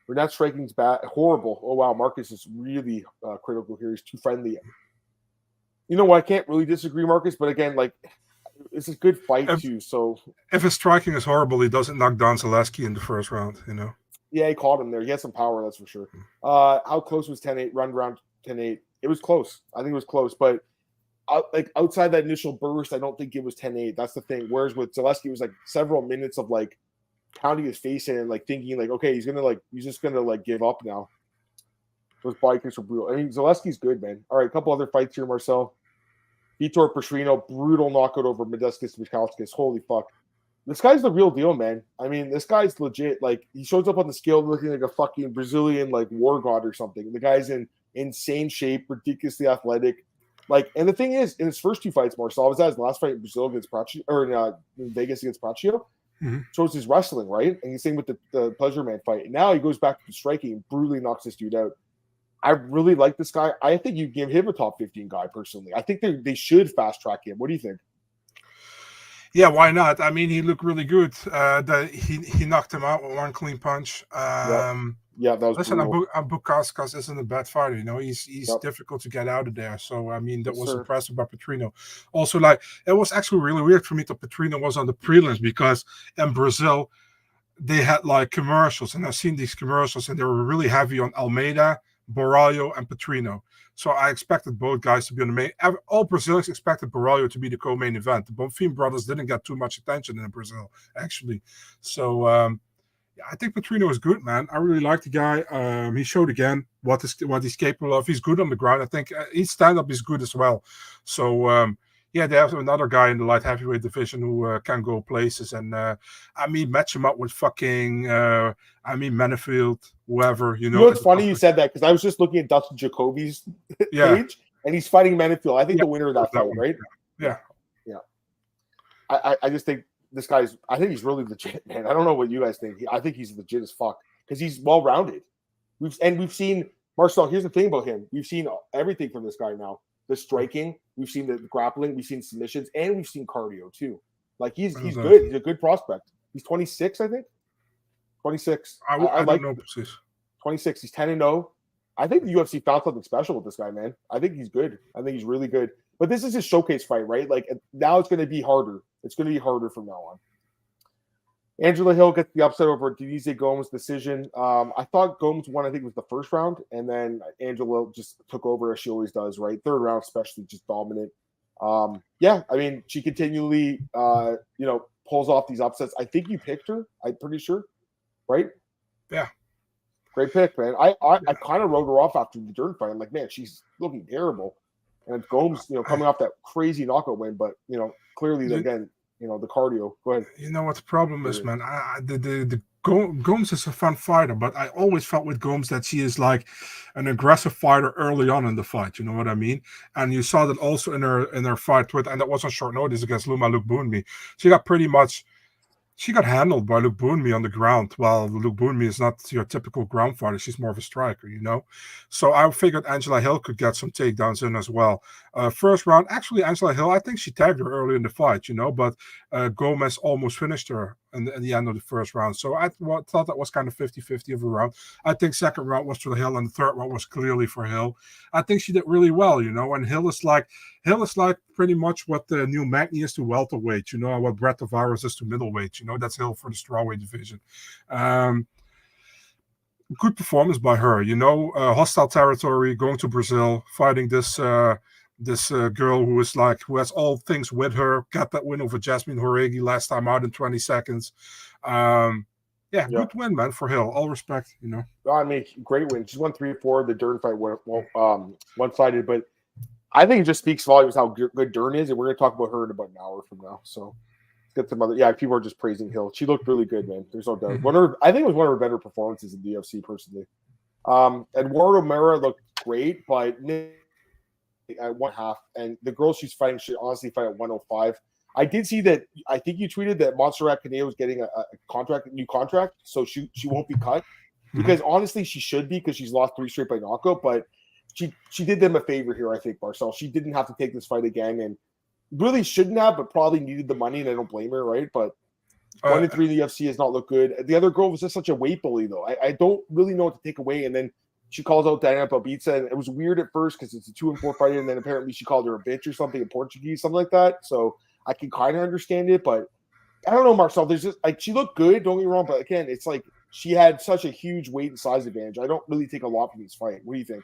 Rinat's striking's bad, horrible. Oh wow, Marcus is really critical here. He's too friendly. You know what? I can't really disagree, Marcus. But again, like, it's a good fight too. So if his striking is horrible, he doesn't knock down Zaleski in the first round. Yeah, he caught him there. He had some power, that's for sure. How close was 10-8? Run around 10-8. It was close. I think it was close, but outside that initial burst, I don't think it was 10-8. That's the thing. Whereas with Zaleski, it was like several minutes of like pounding his face in and like thinking like, okay, he's just gonna give up now. Those body kicks were brutal. I mean, Zaleski's good, man. All right, a couple other fights here, Marcel. Vitor Petrino, brutal knockout over Modestas Mikalskis. Holy fuck. This guy's the real deal, man. I mean, this guy's legit. Like, he shows up on the scale looking like a fucking Brazilian, like, war god or something. The guy's in insane shape, ridiculously athletic. Like, and the thing is, in his first 2 fights, Marcel was at his last fight in Brazil against Prachi, or in Vegas against Prachi. shows his wrestling, right? And he's same with the Pleasure Man fight. And now he goes back to striking and brutally knocks this dude out. I really like this guy. I think you give him a top 15 guy personally. I think they should fast track him. What do you think? Yeah, why not? I mean, he looked really good. He knocked him out with one clean punch. Yeah, that was listen. Bukauskas isn't a bad fighter. You know, he's difficult to get out of there. So I mean, that was impressive by Petrino. Also, like it was actually really weird for me that Petrino was on the prelims because in Brazil they had like commercials, and I've seen these commercials, and they were really heavy on Almeida, Borralho, and Petrino. So I expected both guys to be on the main. All Brazilians expected Borralho to be the co-main event. The Bonfim brothers didn't get too much attention in Brazil, actually. So yeah, I think Petrino is good, man. I really like the guy. He showed again what he's capable of. He's good on the ground. I think his stand-up is good as well. So yeah, they have another guy in the light heavyweight division who can go places. And I mean, match him up with fucking Manifield, whoever. You know, it's funny you said that because I was just looking at Dustin Jacoby's page, and he's fighting Manifield. I think the winner of that fight, right? Yeah. I just think this guy's. I think he's really legit, man. I don't know what you guys think. I think he's legit as fuck because he's well rounded. We've seen Marcel. Here's the thing about him: we've seen everything from this guy now. The striking, we've seen the grappling, we've seen submissions, and we've seen cardio too. Like he's good. He's a good prospect. He's 26, I think. 26. I like 26. He's 10-0. I think the UFC found something special with this guy, man. I think he's good. I think he's really good. But this is his showcase fight, right? Like now it's going to be harder. It's going to be harder from now on. Angela Hill gets the upset over Denise Gomes' decision. I thought Gomes won, I think it was the first round, and then Angela just took over as she always does, right? Third round especially, just dominant. Yeah, I mean, she continually, pulls off these upsets. I think you picked her, I'm pretty sure, right? Yeah. Great pick, man. I kind of wrote her off after the Dern fight. I'm like, man, she's looking terrible. And Gomes, coming off that crazy knockout win, but, clearly, again, the cardio. Go ahead. You know what the problem is, man? Gomes is a fun fighter, but I always felt with Gomes that she is like an aggressive fighter early on in the fight. You know what I mean? And you saw that also in her fight with, and that was on short notice against Luma Lukbunmi. She got handled by Luke Boonmi on the ground. Well, Luke Boonmi is not your typical ground fighter. She's more of a striker, So I figured Angela Hill could get some takedowns in as well. First round, actually, Angela Hill, I think she tagged her early in the fight, but Gomez almost finished her in the end of the first round. So I thought that was kind of 50-50 of a round. I think second round was for Hill, and the third round was clearly for Hill. I think she did really well, and Hill is like pretty much what the new Magny is to welterweight, and what Brett Tavares is to middleweight. That's Hill for the strawweight division. Good performance by her, hostile territory, going to Brazil, fighting this girl who has all things with her, got that win over Jasmine Horegi last time out in 20 seconds. Good win, man, for Hill. All respect, I mean, great win. She's won 3-4. The Dern fight went one-sided, but I think it just speaks volumes how good Dern is, and we're going to talk about her in about an hour from now. So let's get some other. Yeah, people are just praising Hill. She looked really good, man. There's no doubt. I think it was one of her better performances in the UFC, personally. Eduardo Mera looked great, but at 1.5, and the girl she's fighting should honestly fight at 105. I did see that. I think you tweeted that Montserrat Caneo is getting a new contract, so she won't be cut. Because honestly, she should be, because she's lost 3 straight by knockout. But she did them a favor here, I think, Marcel. She didn't have to take this fight again, and really shouldn't have, but probably needed the money, and I don't blame her, right? But 1-3 in the UFC has not looked good. The other girl was just such a weight bully, though. I don't really know what to take away, and then she calls out Diana Belbitsa, and it was weird at first because it's a 2-4 fighter, and then apparently she called her a bitch or something in Portuguese, something like that. So I can kind of understand it, but I don't know, Marcel. There's just she looked good, don't get me wrong, but again, it's like she had such a huge weight and size advantage. I don't really take a lot from this fight. What do you think?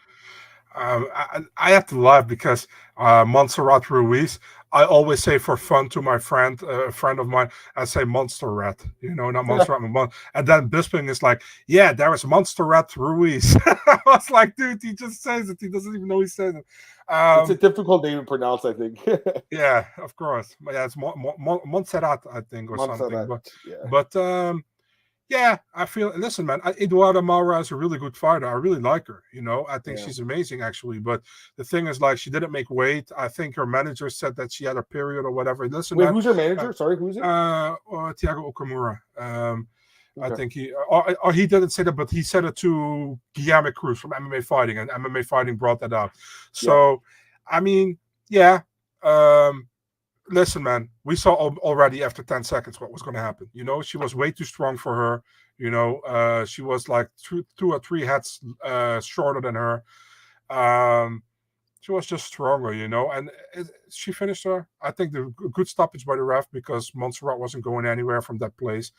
I have to laugh because Montserrat Ruiz, I always say for fun to my friend, a friend of mine, I say Monster Rat, not Montserrat. And then Bisping is like, yeah, there is Montserrat Ruiz. I was like, dude, he just says it. He doesn't even know he says it. It's a difficult name to pronounce, I think. Yeah, of course. But yeah, it's Montserrat, I think, or Montserrat, something. yeah. But Yeah, I feel. Listen, man, Eduarda Maura is a really good fighter. I really like her. I think Yeah. she's amazing, actually. But the thing is, like, she didn't make weight. I think her manager said that she had a period or whatever. Listen, Wait, man. who's her manager? Sorry, who's it? Tiago Okamura. I Okay. think or he didn't say that, but he said it to Guillermo Cruz from MMA Fighting, and MMA Fighting brought that up. So, I mean, yeah. Listen, man, we saw already after 10 seconds what was going to happen. She was way too strong for her. She was like two or three heads shorter than her. She was just stronger, and she finished her. I think the good stoppage by the ref because Montserrat wasn't going anywhere from that place.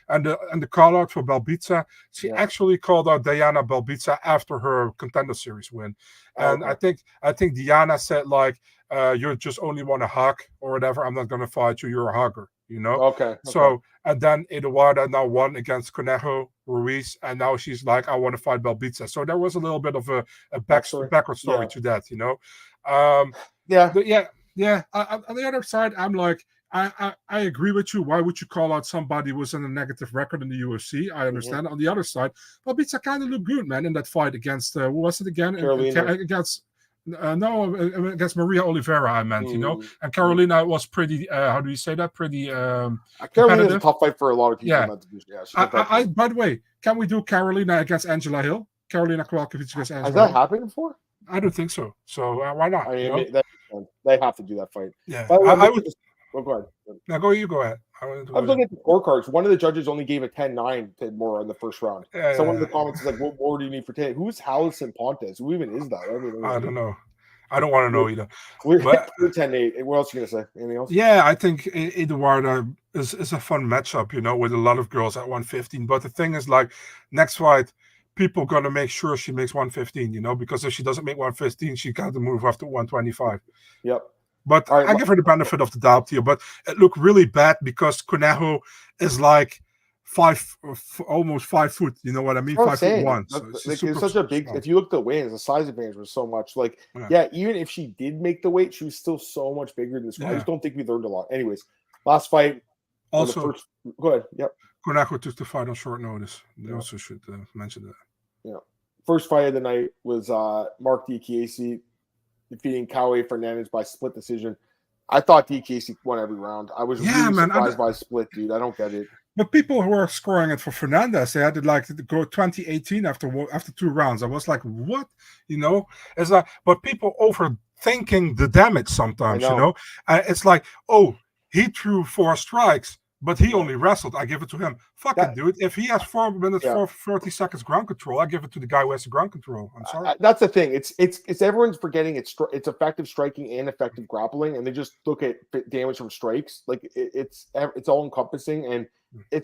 And the call out for Belbitsa, she actually called out Diana Belbitsa after her Contender Series win. And okay. I think Diana said, like, you just only want a hug or whatever. I'm not going to fight you. You're a hugger, Okay. So, and then Eduarda now won against Conejo Ruiz, and now she's like, I want to fight Belbitsa. So there was a little bit of a backward story to that, On the other side, I'm like, I agree with you. Why would you call out somebody who's in a negative record in the UFC? I understand. On the other side, Belbitsa kind of looked good, man, in that fight against, who was it again? Against Maria Oliveira, I meant, and Carolina was pretty, how do you say that? Pretty Carolina's a tough fight for a lot of people. Yeah. By the way, can we do Carolina against Angela Hill? Carolina Kowalkiewicz against Angela Hill. Has that happened before? I don't think so. So why not? They have to do that fight. Yeah. I would. Go ahead. Now you go ahead. I was looking at the scorecards. One of the judges only gave a 10-9 to Mora in the first round. One of the comments is like, what more do you need for 10? Who's Halison Pontes? Who even is that? I don't know. I don't want to know either. We're 10-8. What else are you going to say? Anything else? Yeah, I think Eduarda is a fun matchup, with a lot of girls at 115. But the thing is, like, next fight, people going to make sure she makes 115, because if she doesn't make 115, she got to move up to 125. Yep. But I give her the benefit of the doubt here. But it looked really bad because Conejo is like almost 5 foot. You know what I mean? 5'1". So it's such a big. If you look at the wins, the size advantage was so much. Like, even if she did make the weight, she was still so much bigger than this. I just don't think we learned a lot. Anyways, last fight. Also, go ahead. Yep. Conejo took the fight on short notice. They also should mention that. Yeah. First fight of the night was Mark DiChiesi defeating Kaue Fernandez by split decision. I thought DiChiesi won every round. I was really surprised by a split, dude. I don't get it. But people who were scoring it for Fernandez, they had to go 20-18 after 2 rounds. I was like, what? It's like, but people overthinking the damage sometimes. It's like, oh, he threw 4 strikes, but he only wrestled. I give it to him. Fuck it, dude. If he has 4 minutes, 30 seconds ground control, I give it to the guy who has the ground control. I'm sorry. That's the thing. It's everyone's forgetting it's effective striking and effective grappling, and they just look at damage from strikes. Like it's all encompassing, and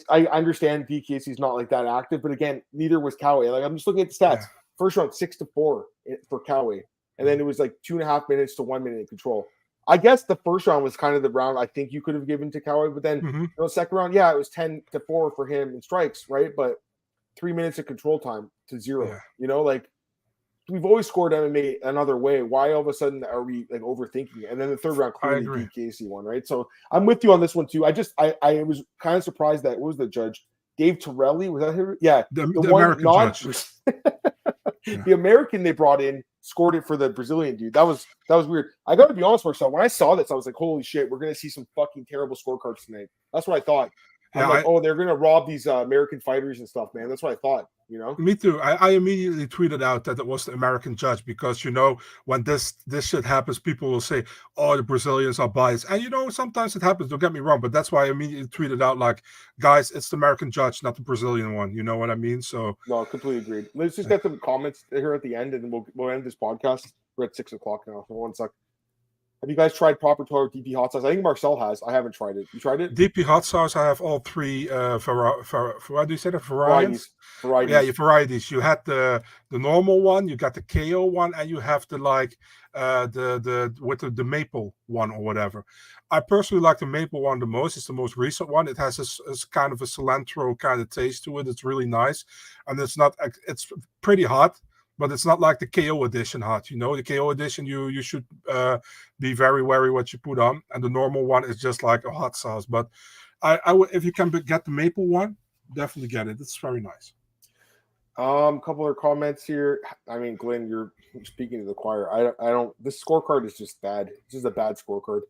I understand DKC is not like that active, but again, neither was Kaue. Like, I'm just looking at the stats. First round 6-4 for Kaue, and then it was like 2.5 minutes to 1 minute in control. I guess the first round was kind of the round I think you could have given to Kaue, but then second round, it was 10-4 for him in strikes, right? But 3 minutes of control time to 0. Like, we've always scored MMA another way. Why all of a sudden are we like overthinking it? And then the third round clearly DKC won, right? So I'm with you on this one too. I was kind of surprised that what was the judge? Dave Torelli, was that him? Yeah, the one American judge. The American they brought in scored it for the Brazilian dude. That was weird. I got to be honest, Marcel. When I saw this, I was like, "Holy shit, we're gonna see some fucking terrible scorecards tonight." That's what I thought. I'm like, they're gonna rob these American fighters and stuff, man. That's what I thought. Me too. I immediately tweeted out that it was the American judge because when this shit happens, people will say, "Oh, the Brazilians are biased," and sometimes it happens. Don't get me wrong, but that's why I immediately tweeted out like, "Guys, it's the American judge, not the Brazilian one." You know what I mean? So no, completely agreed. Let's just get some comments here at the end, and then we'll end this podcast. We're at 6:00 now. So 1 sec. Have you guys tried Proper Tour DP hot sauce? I think Marcel has. I haven't tried it. You tried it? DP hot sauce. I have all 3. How do you say that? Varieties. Yeah, your varieties. You had the normal one. You got the KO one, and you have the the maple one or whatever. I personally like the maple one the most. It's the most recent one. It has this kind of a cilantro kind of taste to it. It's really nice, and it's pretty hot. But it's not like the KO edition hot, The KO edition, you should be very wary what you put on, and the normal one is just like a hot sauce. But I would, if you can get the maple one, definitely get it. It's very nice. Couple other comments here. I mean, Glenn, you're speaking to the choir. I don't. This scorecard is just bad. It's just a bad scorecard.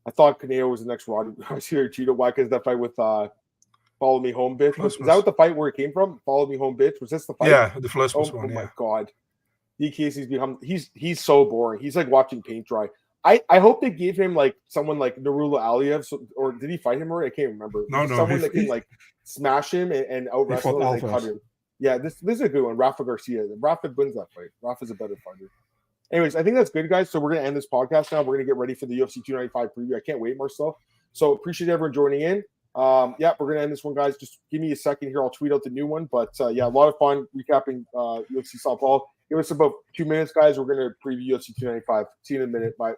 I thought Canelo was the next Rod Cheeto. Why? Because that fight with Follow Me Home Bitch. Is that what the fight where it came from? Follow Me Home Bitch. Was this the fight? Yeah, the first one. Oh my god. DKC's become he's so boring. He's like watching paint dry. I hope they gave him like someone like Nurullah Aliyev, or did he fight him already? I can't remember. No, someone that can like smash him and out wrestle him and cut him. Yeah, this is a good one. Rafa Garcia. Rafa wins that fight. Rafa's a better fighter. Anyways, I think that's good, guys. So we're gonna end this podcast now. We're gonna get ready for the UFC 295 preview. I can't wait, Marcel. So appreciate everyone joining in. Yeah, we're gonna end this one, guys. Just give me a second here. I'll tweet out the new one. But yeah, a lot of fun recapping UFC Sao Paulo. Give us about 2 minutes, guys. We're gonna preview UFC 295. See you in a minute. Bye.